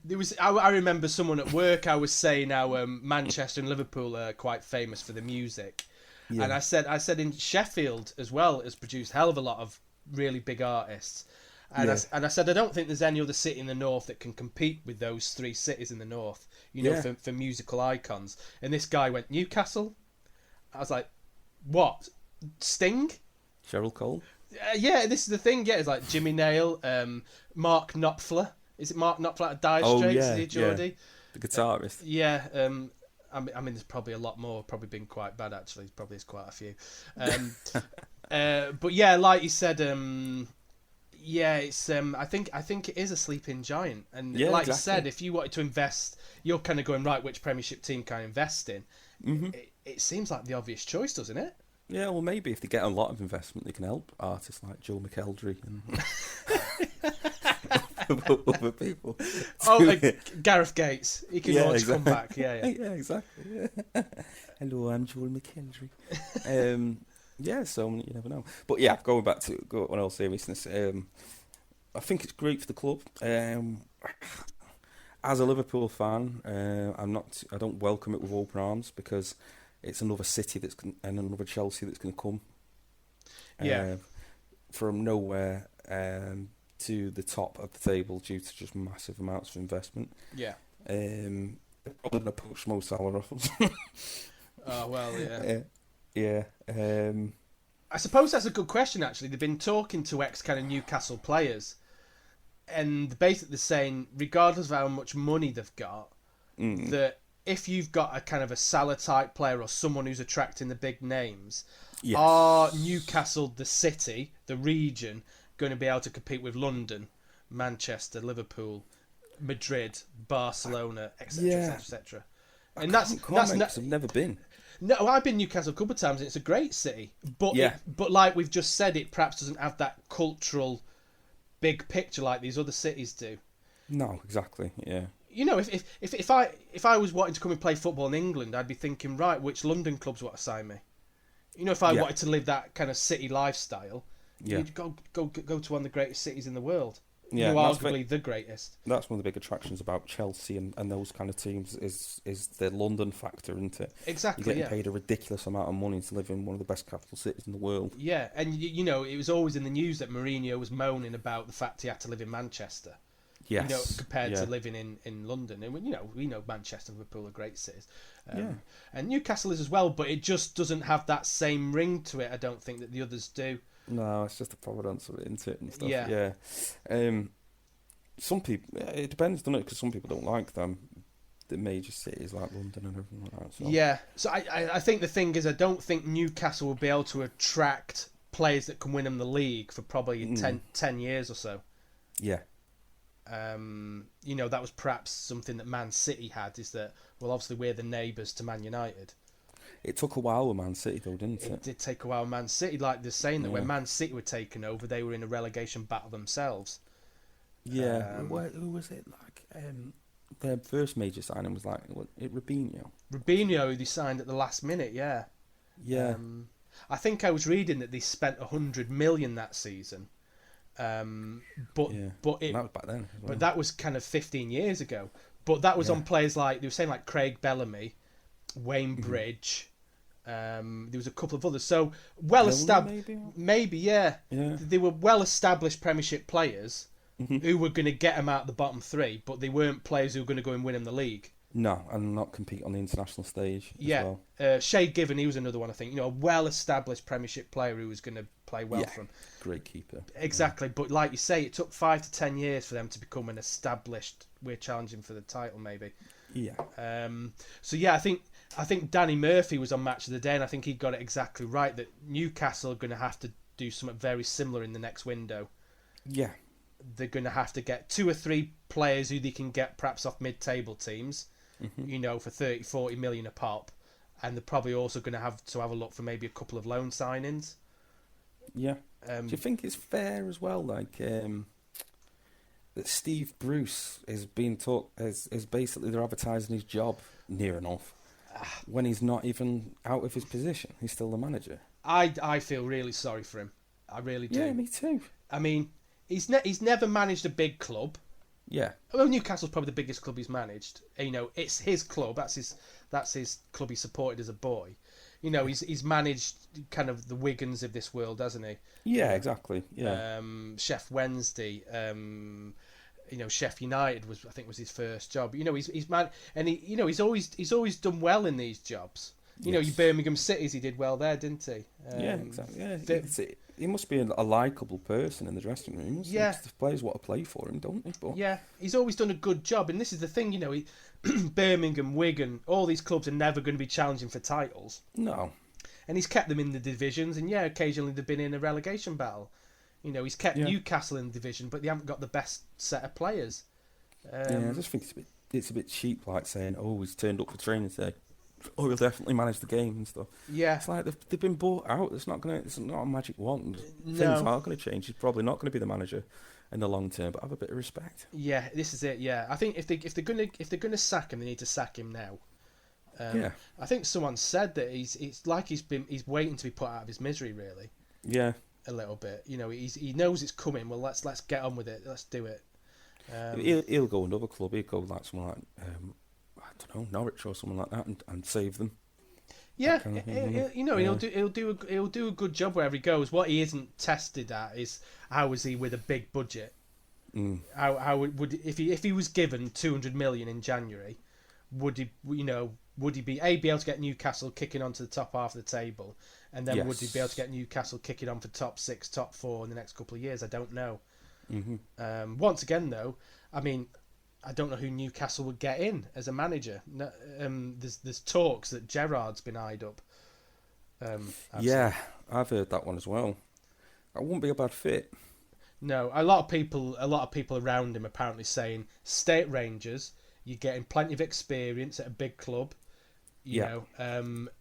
There was. I remember someone at work. I was saying how Manchester and Liverpool are quite famous for the music, and I said in Sheffield as well has produced a hell of a lot of really big artists, and I said I don't think there's any other city in the north that can compete with those three cities in the north. You know, for musical icons. And this guy went Newcastle. I was like, what? Sting? Cheryl Cole? Yeah, this is the thing. Yeah, it's like Jimmy Nail, Mark Knopfler. Is it Mark Knopfler at Dire Straits? Is he Geordie? The guitarist. I mean, there's probably a lot more. Probably been quite bad actually. Probably is quite a few. But yeah, like you said, it's. I think it is a sleeping giant, and like you said, if you wanted to invest, you're kind of going right. Which Premiership team can I invest in? It seems like the obvious choice, doesn't it? Yeah, well, maybe if they get a lot of investment, they can help artists like Joe McElderry and other people. Gareth Gates. He can always come back. Yeah, exactly. Yeah. Hello, I'm Joel McElderry. So you never know. But yeah, going back to on all seriousness, I think it's great for the club. As a Liverpool fan, I don't welcome it with open arms because it's another city and another Chelsea that's going to come. From nowhere to the top of the table due to just massive amounts of investment. Yeah. They're probably going to push Mo Salah off us. Oh well, yeah. Yeah. I suppose that's a good question. Actually, they've been talking to ex kind of Newcastle players, and basically saying, regardless of how much money they've got, that if you've got a kind of a Salah type player or someone who's attracting the big names, are Newcastle, the city, the region, going to be able to compete with London, Manchester, Liverpool, Madrid, Barcelona, etc., etc.? And that's I've never been. No, I've been Newcastle a couple of times, and it's a great city. But but like we've just said, it perhaps doesn't have that cultural big picture like these other cities do. No, exactly. Yeah. You know, if I was wanting to come and play football in England, I'd be thinking, right, which London clubs want to sign me? You know, if I wanted to live that kind of city lifestyle, you'd go to one of the greatest cities in the world. Yeah, arguably the greatest. That's one of the big attractions about Chelsea and those kind of teams is the London factor, isn't it? Exactly. You're getting paid a ridiculous amount of money to live in one of the best capital cities in the world. Yeah, and you know, it was always in the news that Mourinho was moaning about the fact he had to live in Manchester. Yes. You know, compared to living in London. And we know Manchester and Liverpool are great cities. And Newcastle is as well, but it just doesn't have that same ring to it, I don't think, that the others do. No, it's just the providence of it, isn't it, and stuff. Yeah. Some people, it depends, doesn't it? Because some people don't like them, the major cities like London and everything like that. So. Yeah. So I think the thing is, I don't think Newcastle will be able to attract players that can win them the league for probably 10 years or so. Yeah. You know, that was perhaps something that Man City had, is that, well, obviously we're the neighbours to Man United. It took a while with Man City, though, didn't it? It did take a while with Man City. Like they're saying that when Man City were taken over, they were in a relegation battle themselves. Yeah. Who was it? Like their first major signing was like Robinho. Robinho, who they signed at the last minute. Yeah. Yeah. I think I was reading that they spent 100 million that season. But Yeah. but And that was back then as well. but that was kind of 15 years ago. But that was on players like, they were saying like Craig Bellamy, Wayne Bridge. There was a couple of others. So well established, maybe yeah. They were well established Premiership players who were going to get them out of the bottom three, but they weren't players who were going to go and win them the league. No, and not compete on the international stage. Yeah, as well. Shay Given, he was another one. I think, a well-established Premiership player who was going to play well for him. Great keeper. Exactly, but like you say, it took 5 to 10 years for them to become an established. We're challenging for the title, maybe. Yeah. So yeah, I think Danny Murphy was on Match of the Day, and I think he got it exactly right that Newcastle are going to have to do something very similar in the next window. Yeah. They're going to have to get 2 or 3 players who they can get perhaps off mid-table teams. For 30, 40 million a pop, and they're probably also going to have a look for maybe a couple of loan signings. Yeah. Do you think it's fair as well, like that Steve Bruce is being as basically they're advertising his job near enough when he's not even out of his position? He's still the manager. I feel really sorry for him. I really do. Yeah, me too. I mean, he's never managed a big club. Yeah. Well, Newcastle's probably the biggest club he's managed. It's his club. That's his club he supported as a boy. He's managed kind of the Wigans of this world, hasn't he? Yeah, exactly. Yeah. Chef Wednesday. Chef United was his first job. He's man, and he's always done well in these jobs. Birmingham Cities, he did well there, didn't he? Yeah, exactly. Yeah, he must be a likeable person in the dressing room. Yeah, the players want to play for him, don't they? But yeah, he's always done a good job, and this is the thing. Birmingham, Wigan, all these clubs are never going to be challenging for titles. No, and he's kept them in the divisions, and occasionally they've been in a relegation battle. He's kept Newcastle in the division, but they haven't got the best set of players. I just think it's a bit cheap, like saying, "Oh, he's turned up for training today. Oh, he'll definitely manage the game and stuff." Yeah, it's like they've been bought out. It's not a magic wand. No. Things are going to change. He's probably not going to be the manager in the long term, but have a bit of respect. Yeah, this is it. Yeah, I think if they're gonna sack him, they need to sack him now. I think someone said that it's like he's waiting to be put out of his misery, really. Yeah, a little bit. He knows it's coming. Well, let's get on with it. Let's do it. He'll go another club. He'll go like someone like I don't know, Norwich or something like that, and save them. Yeah, he'll do a good job wherever he goes. What he isn't tested at is how is he with a big budget. How would if he was given 200 million in January, would he be able to get Newcastle kicking onto the top half of the table, and then would he be able to get Newcastle kicking on for top 6, top 4 in the next couple of years? I don't know. Once again, though, I mean, I don't know who Newcastle would get in as a manager. No, there's talks that Gerrard's been eyed up. I've heard that one as well. That wouldn't be a bad fit. No, a lot of people around him apparently saying stay at Rangers. You're getting plenty of experience at a big club. You know,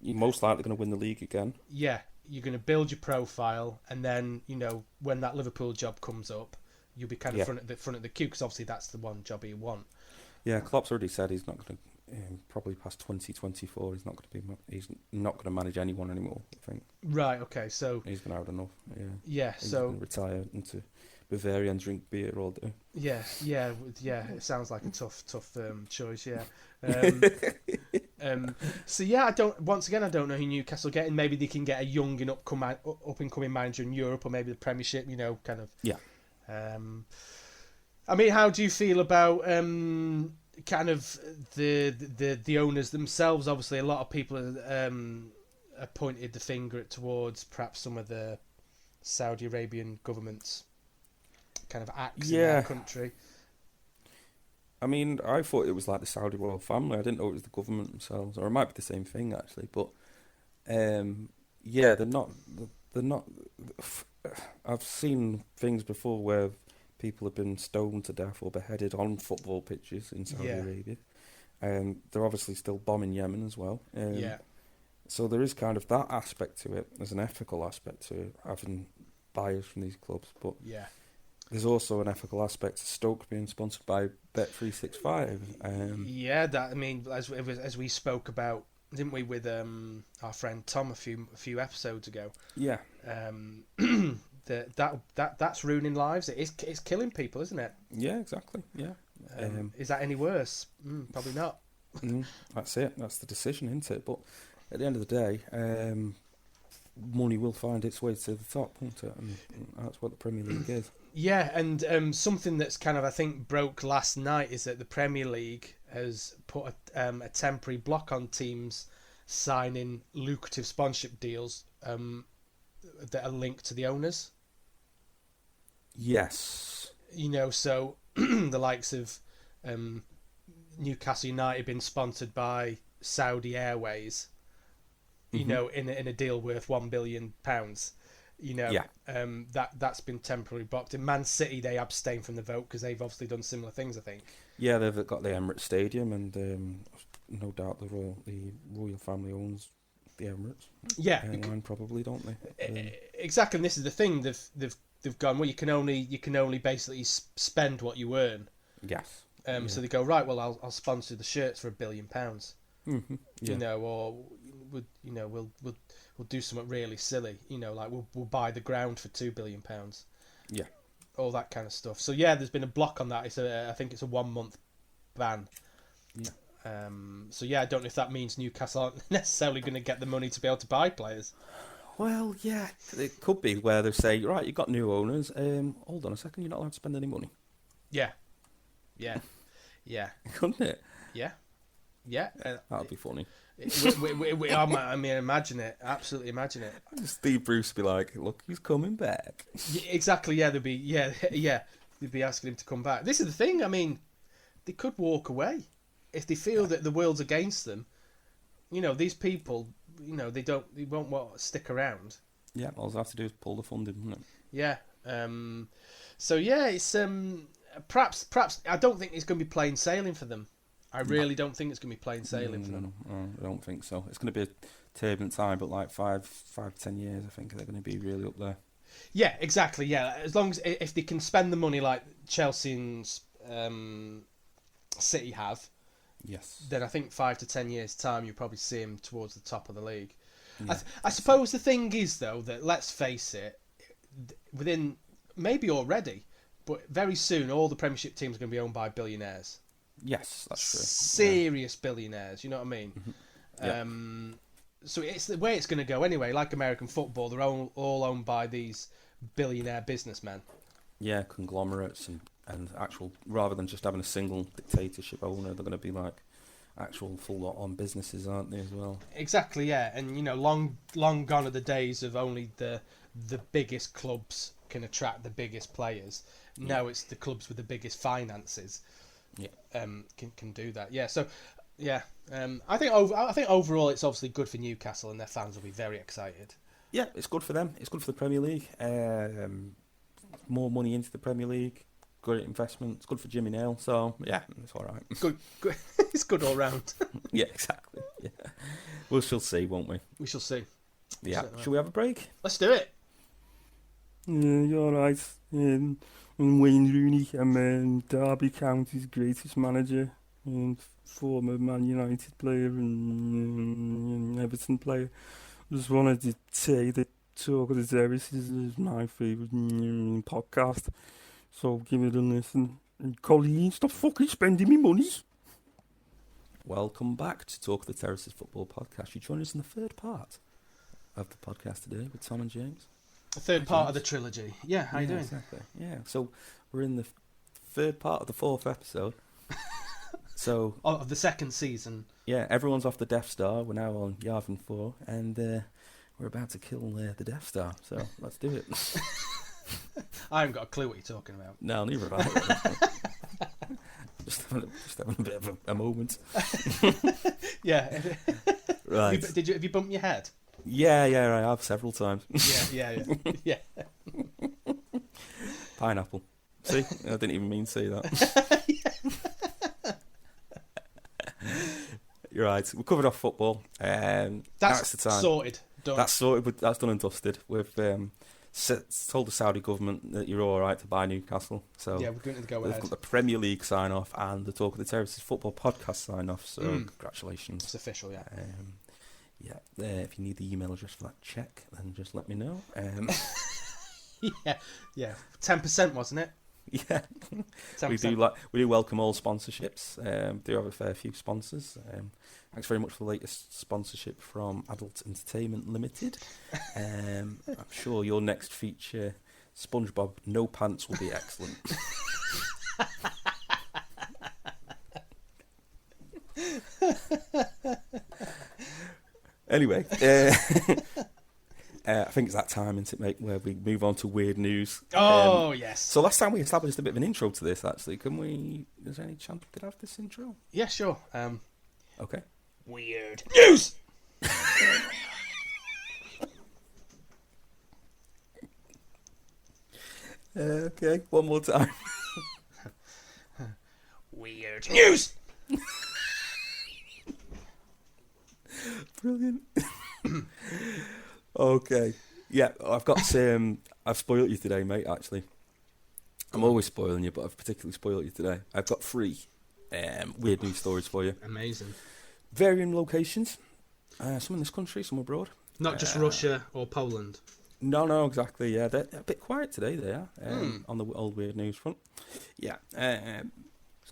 you're most likely going to win the league again. Yeah, you're going to build your profile, and then when that Liverpool job comes up, you'll be kind of front of the queue, because obviously that's the one job you want. Yeah, Klopp's already said he's not going to probably past 2024. He's not going to manage anyone anymore, I think. Right. Okay. So he's been out enough. Yeah. Yeah. He's so going to retire into Bavaria and drink beer all day. Yeah. It sounds like a tough choice. Yeah. So yeah, I don't know who Newcastle are getting. Maybe they can get a young and up and coming manager in Europe, or maybe the Premiership. Kind of. Yeah. I mean, how do you feel about kind of the owners themselves? Obviously, a lot of people have pointed the finger towards perhaps some of the Saudi Arabian government's kind of acts in their country. I mean, I thought it was like the Saudi royal family. I didn't know it was the government themselves, or it might be the same thing actually. But they're not. I've seen things before where people have been stoned to death or beheaded on football pitches in Saudi Arabia. They're obviously still bombing Yemen as well. So there is kind of that aspect to it. There's an ethical aspect to it, having buyers from these clubs. But there's also an ethical aspect to Stoke being sponsored by Bet365. That, I mean, as we spoke about didn't we, with our friend Tom a few episodes ago? Yeah. That's ruining lives. It's killing people, isn't it? Yeah, exactly. Yeah. Is that any worse? Probably not. That's it. That's the decision, isn't it? But at the end of the day, money will find its way to the top, won't it? And that's what the Premier League is. Yeah, and something that's kind of, I think, broke last night is that the Premier League has put a temporary block on teams signing lucrative sponsorship deals that are linked to the owners. Yes. So the likes of Newcastle United being sponsored by Saudi Airways, in a deal worth £1 billion. That's been temporarily blocked. In Man City, they abstain from the vote because they've obviously done similar things, I think. Yeah, they've got the Emirates Stadium, and no doubt the royal family owns the Emirates. Yeah, airline probably, don't they? Exactly. And this is the thing. They've gone, well, you can only basically spend what you earn. Yes. So they go, right, well, I'll sponsor the shirts for £1 billion. Mm-hmm. Yeah. Or we'll do something really silly. Like we'll buy the ground for £2 billion. Yeah. All that kind of stuff. So yeah, there's been a block on that. I think it's a 1 month ban. Yeah. So yeah, I don't know if that means Newcastle aren't necessarily going to get the money to be able to buy players. Well, yeah, it could be where they say, right, you've got new owners. Hold on a second, you're not allowed to spend any money. Yeah. Couldn't it? Yeah. That would be funny. I mean, imagine it. Absolutely imagine it. Steve Bruce would be like, look, he's coming back. Yeah, exactly. Yeah, they'd be asking him to come back. This is the thing. I mean, they could walk away if they feel that the world's against them. These people, they won't want to stick around. Yeah, all they have to do is pull the funding, isn't it? Yeah. So yeah, it's perhaps I don't think it's going to be plain sailing for them. I really don't think it's going to be plain sailing for them. No, I don't think so. It's going to be a turbulent time, but like 5-10 years, I think they're going to be really up there. Yeah, exactly. Yeah, as long as if they can spend the money like Chelsea and City have, yes, then I think 5 to 10 years time you'll probably see them towards the top of the league. Yeah. I suppose the thing is though that, let's face it, within maybe already, but very soon all the Premiership teams are going to be owned by billionaires. Yes, that's true. Serious billionaires, you know what I mean? Mm-hmm. So it's the way it's going to go anyway. Like American football, they're all owned by these billionaire businessmen. Yeah, conglomerates and actual, rather than just having a single dictatorship owner, they're going to be like actual full-on businesses, aren't they, as well? Exactly, yeah. And, long gone are the days of only the biggest clubs can attract the biggest players. Now it's the clubs with the biggest finances. Yeah. Can do that. Yeah. So, yeah. I think overall it's obviously good for Newcastle and their fans will be very excited. Yeah, it's good for them. It's good for the Premier League. More money into the Premier League. Good investment. It's good for Jimmy Nail. So yeah, it's all right. Good. It's good all round. Yeah, exactly. Yeah. We shall see, won't we? We shall see. Yeah. Shall we have a break? Let's do it. Yeah, you're all right. I'm Wayne Rooney. I'm Derby County's greatest manager and former Man United player and Everton player. Just wanted to say that Talk of the Terrace is my favourite podcast. So give it a listen. And Colleen, stop fucking spending me money. Welcome back to Talk of the Terraces Football Podcast. You join us in the third part of the podcast today with Tom and James. The third part of the trilogy. Yeah, how you doing? Exactly. Yeah, so we're in the third part of the fourth episode. So of the second season. Yeah, everyone's off the Death Star. We're now on Yavin 4, and we're about to kill the Death Star. So let's do it. I haven't got a clue what you're talking about. No, neither have I. just having a bit of a moment. Yeah. Right. Have you bumped your head? Yeah, I have several times. Yeah. Pineapple. See, I didn't even mean to say that. You're right. We covered off football. That's the time. Sorted. Done. That's sorted. That's done and dusted. We've told the Saudi government that you're all right to buy Newcastle. So Yeah, we're going to go they've ahead. got the Premier League sign off and the Talk of the Terraces football podcast sign off. So congratulations. It's official, yeah. If you need the email address for that check, then just let me know. Yeah. 10%, wasn't it? Yeah, 10%. we do welcome all sponsorships. Do have a fair few sponsors. Thanks very much for the latest sponsorship from Adult Entertainment Limited. I'm sure your next feature, SpongeBob No Pants, will be excellent. Anyway, I think it's that time, isn't it, mate, where we move on to weird news. Oh, yes. So last time we established a bit of an intro to this, actually. Is there any chance we could have this intro? Yeah, sure. Okay. Weird news! Okay, one more time. Weird news! Brilliant. Okay. Yeah, I've spoiled you today, mate, actually. I'm always spoiling you, but I've particularly spoiled you today. I've got 3 weird news stories for you. Amazing. Varying locations. Some in this country, some abroad. Not just Russia or Poland. No, exactly. Yeah, they're a bit quiet today. They are on the old weird news front. Yeah, it's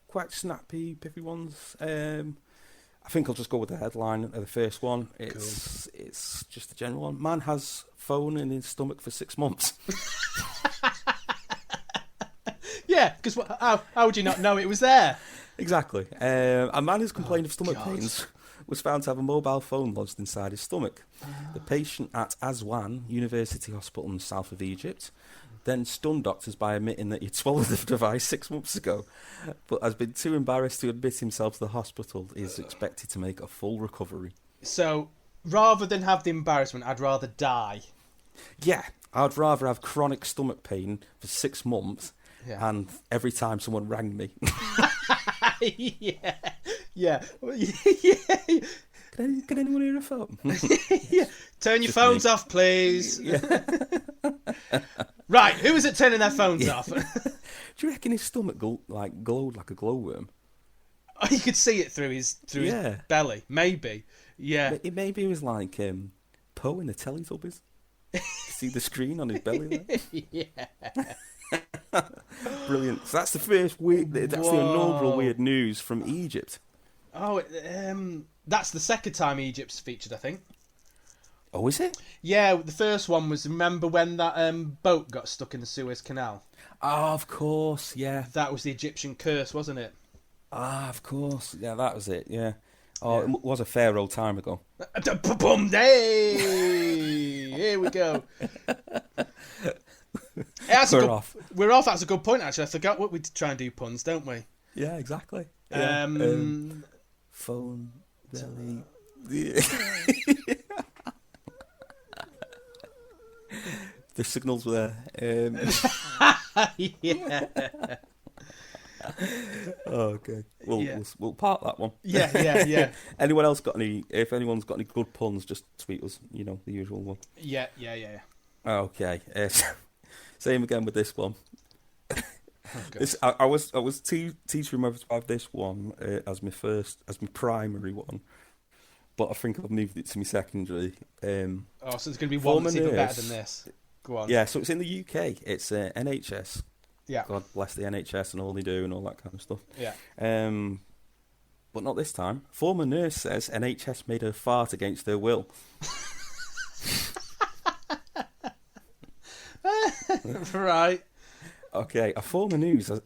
quite snappy, piffy ones. I think I'll just go with the headline of the first one. It's just a general one. Man has phone in his stomach for 6 months. Yeah, because how would you not know it was there? Exactly. A man who's complained of stomach pains was found to have a mobile phone lodged inside his stomach. The patient at Aswan University Hospital in the south of Egypt then stunned doctors by admitting that he'd swallowed the device 6 months ago, but has been too embarrassed to admit himself to the hospital. He is expected to make a full recovery. So, rather than have the embarrassment, I'd rather die. Yeah, I'd rather have chronic stomach pain for 6 months and every time someone rang me. Yeah. Can anyone hear a phone? Yeah. Turn your Just phones me. off, please. Yeah. Right, who is it turning their phones off? Do you reckon his stomach glowed like a glowworm? Oh, you could see it through his belly. Maybe. Yeah. Maybe it was like Poe in the Teletubbies. See the screen on his belly there? Yeah. Brilliant. So that's the first weird. That's the inaugural weird news from Egypt. Oh, that's the second time Egypt's featured, I think. Oh, is it? Yeah, the first one was, remember when that boat got stuck in the Suez Canal? Ah, of course, yeah. That was the Egyptian curse, wasn't it? Ah, of course. Yeah, that was it, yeah. Oh, yeah. It was a fair old time ago. Boom, hey! Here we go. We're off. We're off. That's a good point, actually. I forgot what we try and do puns, don't we? Yeah, exactly. Yeah. Phone, belly. Yeah. The signals were there. Yeah. Okay. We'll park that one. Yeah. Anyone else got any? If anyone's got any good puns, just tweet us. You know, the usual one. Yeah. Okay. Same again with this one. Oh, I was teaching to have this one as my primary one, but I think I've moved it to my secondary. So it's going to be one that's even better than this. Go on. Yeah, so it's in the UK. It's NHS. Yeah. God bless the NHS and all they do and all that kind of stuff. Yeah. But not this time. Former nurse says NHS made her fart against her will. Right. Okay, a former nurse has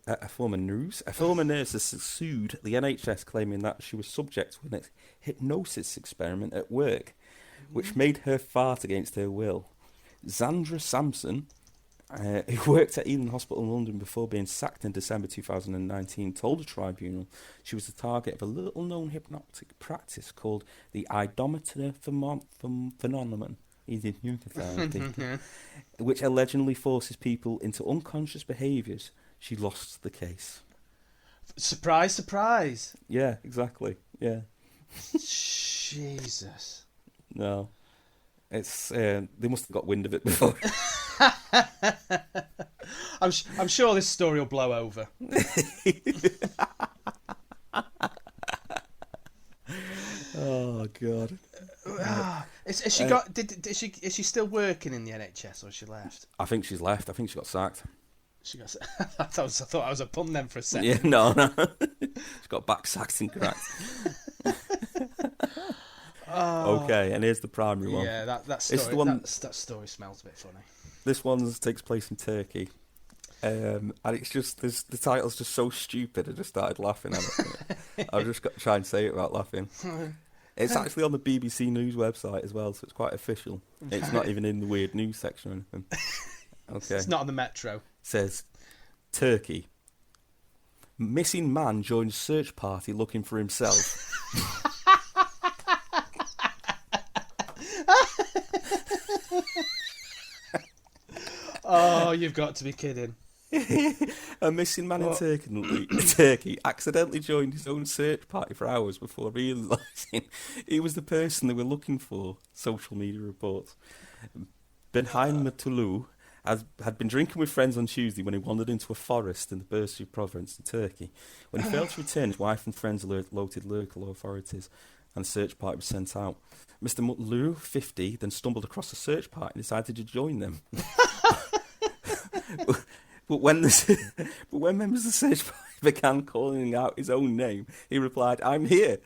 sued the NHS, claiming that she was subject to a hypnosis experiment at work, which made her fart against her will. Zandra Sampson, who worked at Ealing Hospital in London before being sacked in December 2019, told a tribunal she was the target of a little-known hypnotic practice called the Eidometer phenomenon, which allegedly forces people into unconscious behaviours. She lost the case. Surprise, surprise. Yeah, exactly. Yeah. Jesus. No. It's they must have got wind of it before. I'm sure this story will blow over. Oh God. Is she got? Is she still working in the NHS, or has she left? I think she's left. I think she got sacked. She got. I thought I was a pun then for a second. Yeah, no. She got back sacked and cracked. Okay, and here's the primary one. Yeah, that story. It's the one, that story smells a bit funny. This one takes place in Turkey. And it's just the title's just so stupid. I just started laughing at it. I've just got to try and say it without laughing. It's actually on the BBC News website as well, so it's quite official. It's not even in the weird news section or anything. Okay. It's not on the Metro. It says Turkey. Missing man joins search party looking for himself. Oh, you've got to be kidding. A missing man in Turkey accidentally joined his own search party for hours before realising he was the person they were looking for, social media reports. Benhain Matulu had been drinking with friends on Tuesday when he wandered into a forest in the Bursa province in Turkey. When he failed to return, his wife and friends alerted local authorities and the search party was sent out. Mr. Mutlu, 50, then stumbled across the search party and decided to join them. But when members of the search party began calling out his own name, he replied, "I'm here."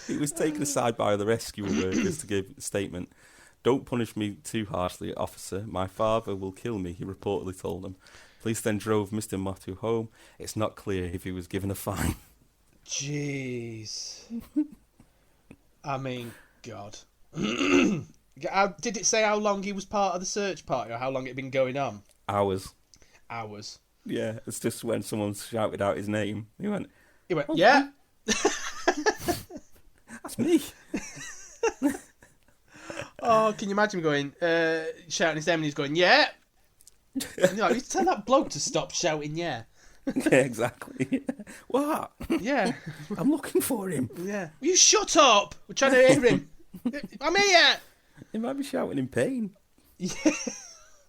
He was taken aside by the rescue workers to give a statement. "Don't punish me too harshly, officer. My father will kill me," he reportedly told them. Police then drove Mr. Motu home. It's not clear if he was given a fine. Jeez. I mean, God. Did it say how long he was part of the search party or how long it had been going on? Hours. Yeah, it's just when someone shouted out his name. He went, oh, yeah. That's me. Oh, can you imagine going, shouting his name and he's going, yeah? And you're like, you tell that bloke to stop shouting, yeah. Yeah, exactly. What? Yeah. I'm looking for him. Yeah. You shut up. We're trying to hear him. I'm here. He might be shouting in pain. Yeah.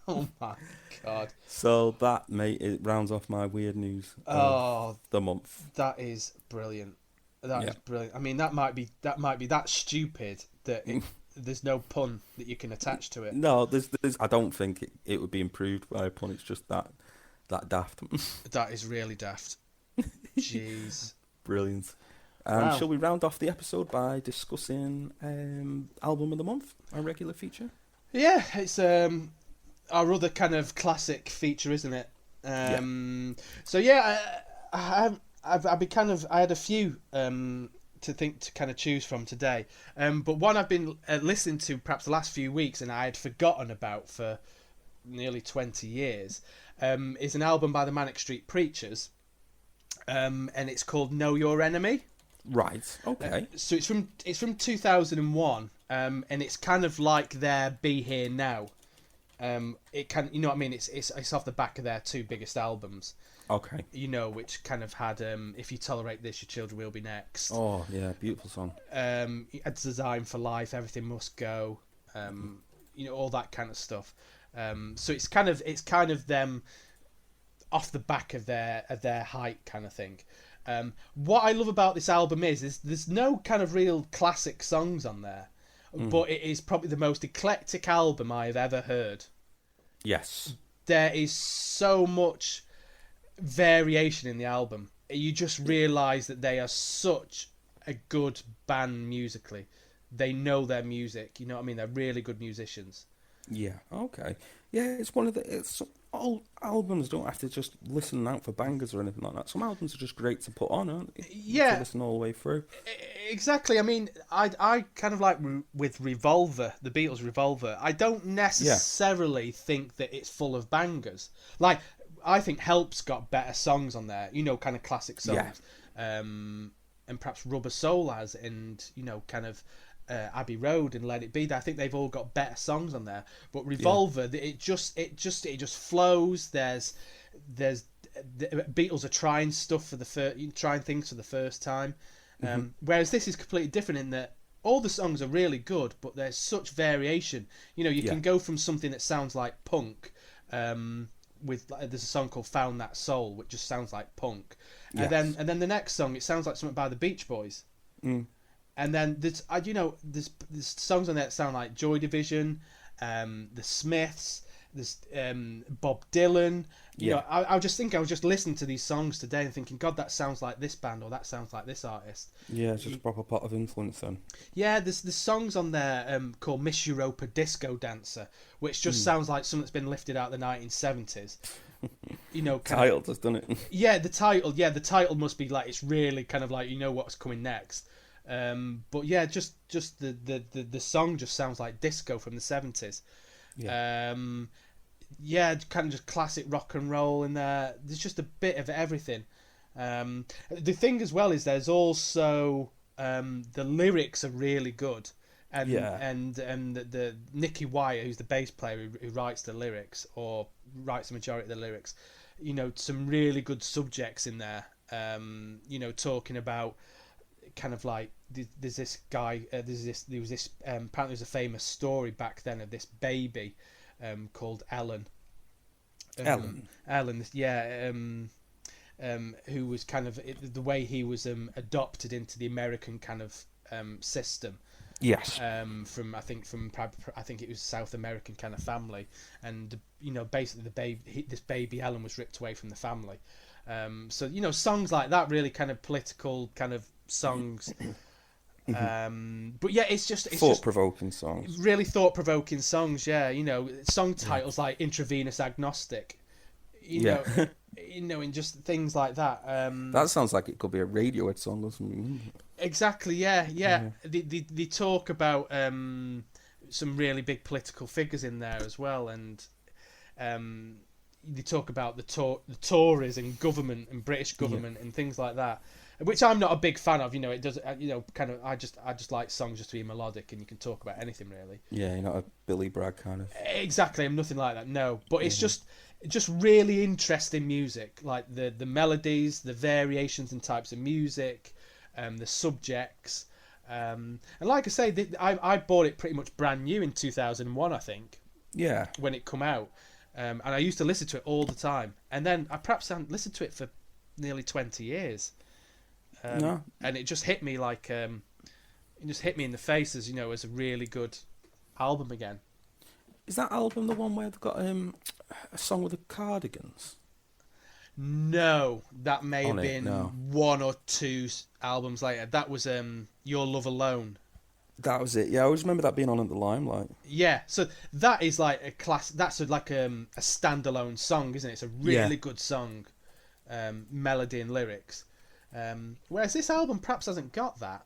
Oh my God. So that, mate, it rounds off my weird news of the month. That is brilliant. That is brilliant. I mean, that might be that stupid that there's no pun that you can attach to it. No, there's I don't think it would be improved by a pun. It's just that daft. That is really daft. Jeez. Brilliant. Wow. Shall we round off the episode by discussing album of the month, our regular feature? Yeah, it's our other kind of classic feature, isn't it? So yeah, I had a few to kind of choose from today, but one I've been listening to perhaps the last few weeks and I had forgotten about for nearly 20 years is an album by the Manic Street Preachers, and it's called Know Your Enemy. Right. Okay. So it's from 2001, and it's kind of like their Be Here Now. It can, you know what I mean? It's off the back of their two biggest albums. Okay. You know, which kind of had If You Tolerate This, Your Children Will Be Next. Oh yeah, beautiful song. It's Designed for Life, Everything Must Go. You know, all that kind of stuff. So it's kind of them off the back of their height kind of thing. What I love about this album is there's no kind of real classic songs on there, but it is probably the most eclectic album I've ever heard. Yes. There is so much variation in the album. You just realise that they are such a good band musically. They know their music, you know what I mean? They're really good musicians. Yeah. Okay. Yeah, it's one of the... all albums don't have to just listen out for bangers or anything like that. Some albums are just great to put on, aren't they? Yeah. To listen all the way through. Exactly. I mean, I kind of like with Revolver, the Beatles' Revolver, I don't necessarily think that it's full of bangers. Like, I think Help's got better songs on there, you know, kind of classic songs. Yeah. And perhaps Rubber Soul has, and, you know, kind of... Abbey Road and Let It Be. I think they've all got better songs on there. But Revolver, it just flows. There's the Beatles are trying stuff trying things for the first time. Whereas this is completely different in that all the songs are really good, but there's such variation. You know, you can go from something that sounds like punk, there's a song called "Found That Soul," which just sounds like punk, and then the next song it sounds like something by the Beach Boys, and then there's songs on there that sound like Joy Division, the Smiths. There's Bob Dylan. You know, I was just listening to these songs today and thinking, God, that sounds like this band or that sounds like this artist. Yeah, it's just a proper pot of influence then. Yeah, there's songs on there called Miss Europa Disco Dancer, which just sounds like something that's been lifted out of the 1970s. You know, title just done it. Yeah, the title must be like, it's really kind of like, you know what's coming next. But yeah, just the song just sounds like disco from the 70s. Kind of just classic rock and roll in there. There's just a bit of everything. The thing as well is there's also the lyrics are really good, and the Nicky Wyatt, who's the bass player who writes the lyrics or writes the majority of the lyrics, you know, some really good subjects in there. You know, talking about kind of like there's this guy, there was this apparently there's a famous story back then of this baby called Ellen. Ellen, who was kind of the way he was adopted into the American kind of system. Yes. From I think it was South American kind of family, and you know, basically this baby Ellen was ripped away from the family. So you know, songs like that, really kind of political kind of songs. But yeah, it's thought-provoking songs. Really thought-provoking songs. Yeah, you know, song titles like "Intravenous Agnostic." You know, and just things like that. That sounds like it could be a Radiohead song or something. Exactly. Yeah. They talk about some really big political figures in there as well, and they talk about the Tories and government and British government and things like that, which I'm not a big fan of. You know, it does. You know, kind of. I just like songs just to be melodic, and you can talk about anything really. Yeah, you're not a Billy Bragg kind of. Exactly, I'm nothing like that. No, but it's just really interesting music, like the melodies, the variations and types of music, the subjects, and like I say, I bought it pretty much brand new in 2001, I think. Yeah. When it come out, and I used to listen to it all the time, and then I perhaps hadn't listened to it for nearly 20 years. No. And it just hit me like, it just hit me in the face as, you know, as a really good album again. Is that album the one where they've got a song with the Cardigans? No, that may have been one or two albums later. That was Your Love Alone. That was it. Yeah, I always remember that being on at the Limelight. Yeah, so that is like a class. That's like a standalone song, isn't it? It's a really good song, melody and lyrics. Whereas this album perhaps hasn't got that.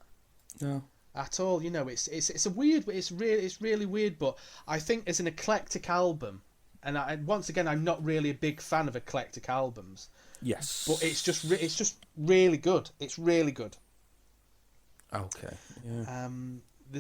No. At all. You know, it's a weird. It's really weird. But I think it's an eclectic album, and once again, I'm not really a big fan of eclectic albums. Yes. But it's just really good. It's really good. Okay. Yeah.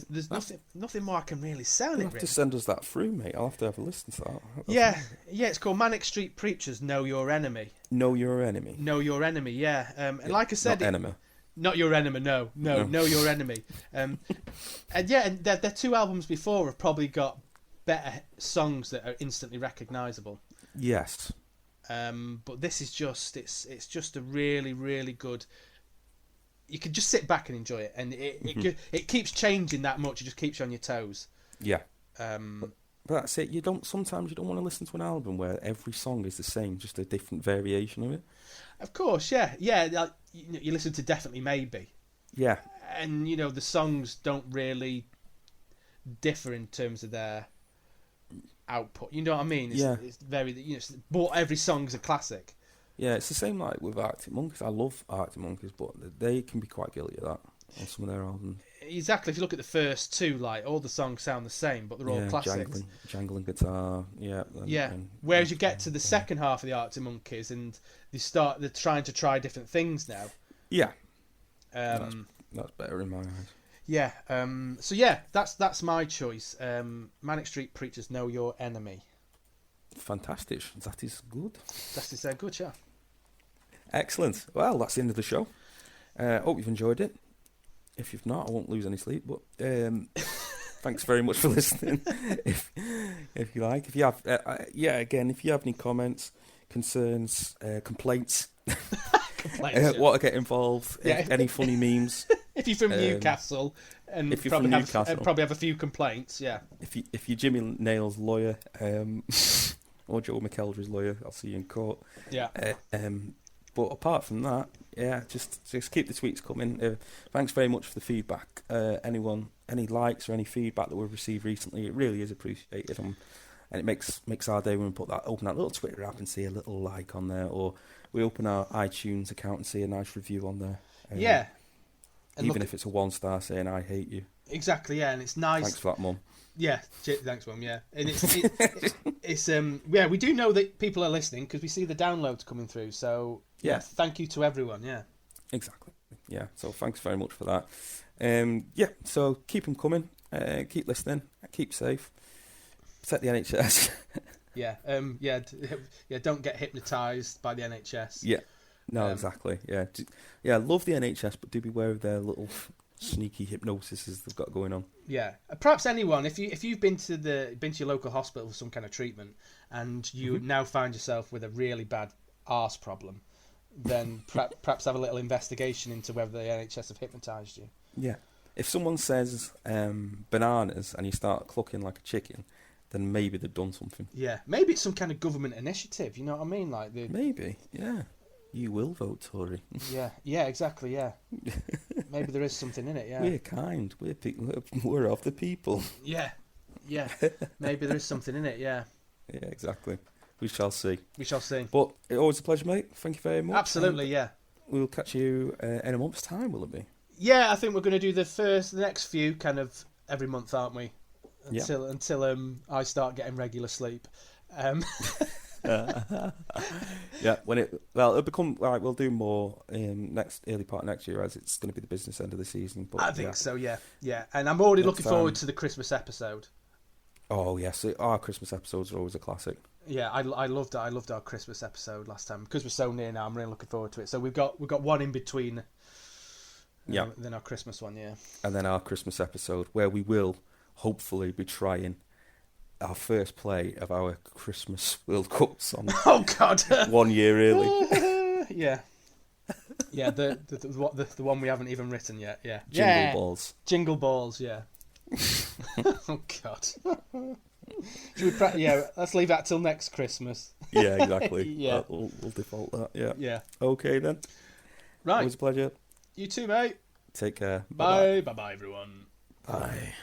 There's nothing more I can really say on it. You'll have to send us that through, mate. I'll have to have a listen to that. Yeah. It's called Manic Street Preachers. Know Your Enemy. Know Your Enemy. Know Your Enemy. Yeah. And like I said, not enemy. Not Your Enemy. No. Know Your Enemy. And their two albums before have probably got better songs that are instantly recognisable. Yes. But this is just it's just a really, really good. You can just sit back and enjoy it, and it keeps changing that much. It just keeps you on your toes. Yeah. But that's it. Sometimes you don't want to listen to an album where every song is the same, just a different variation of it. Of course, yeah. Like, you listen to Definitely Maybe. Yeah. And you know the songs don't really differ in terms of their output. You know what I mean? It's very but every song's a classic. Yeah, it's the same like with Arctic Monkeys. I love Arctic Monkeys, but they can be quite guilty of that on some of their albums. Exactly. If you look at the first two, like all the songs sound the same, but they're all classics. Jangling guitar, Whereas you get to the second half of the Arctic Monkeys, and they're trying to try different things now. Yeah. That's better in my eyes. Yeah. So yeah, that's my choice. Manic Street Preachers, Know Your Enemy. Fantastic. That is good. That is good, yeah. Excellent. Well, that's the end of the show. Hope you've enjoyed it. If you've not, I won't lose any sleep. But thanks very much for listening. if you like, if you have, again, if you have any comments, concerns, complaints, want to get involved, any funny memes. If you're from Newcastle and if you're from Newcastle, probably have a few complaints, yeah. If you're Jimmy Nail's lawyer, or Joe McKeldry's lawyer, I'll see you in court. Yeah. But apart from that, just keep the tweets coming. Thanks very much for the feedback. Any likes or any feedback that we've received recently, it really is appreciated. And it makes our day when we open that little Twitter app and see a little like on there, or we open our iTunes account and see a nice review on there. And even if it's a 1-star saying I hate you. Exactly, yeah, and it's nice. Thanks for that, Mum. Yeah, thanks, Mum. Yeah, and it's we do know that people are listening because we see the downloads coming through. So thank you to everyone. Yeah, exactly. Yeah, so thanks very much for that. So keep them coming. Keep listening. Keep safe. Protect the NHS. Don't get hypnotised by the NHS. Yeah. No, exactly. Yeah. Love the NHS, but do beware of their little sneaky hypnosises they've got going on. Yeah, perhaps anyone, if you've been to your local hospital for some kind of treatment, and you now find yourself with a really bad arse problem, then perhaps have a little investigation into whether the NHS have hypnotised you. Yeah. If someone says bananas and you start clucking like a chicken, then maybe they've done something. Yeah, maybe it's some kind of government initiative. You know what I mean? Maybe, yeah. You will vote Tory. Yeah, exactly, yeah. Maybe there is something in it, yeah. We're kind. We're of the people. Yeah. Maybe there is something in it, yeah. Yeah, exactly. We shall see. But it's always a pleasure, mate. Thank you very much. Absolutely, yeah. We'll catch you in a month's time, will it be? Yeah, I think we're going to do the next few kind of every month, aren't we? Until I start getting regular sleep. It'll become like we'll do more in early part of next year, as it's going to be the business end of the season. But I think so, yeah. And I'm already looking forward to the Christmas episode. Oh yes, our Christmas episodes are always a classic. Yeah, I loved our Christmas episode last time because we're so near now. I'm really looking forward to it. So we've got one in between. Then our Christmas one, and then our Christmas episode where we will hopefully be trying our first play of our Christmas World Cup song. Oh God! 1 year early. Yeah, the one we haven't even written yet. Yeah, Jingle balls. Yeah. Oh God. Let's leave that till next Christmas. Yeah, exactly. Yeah, we'll default that. Yeah. Yeah. Okay then. Right. Always a pleasure. You too, mate. Take care. Bye. Bye, everyone. Bye.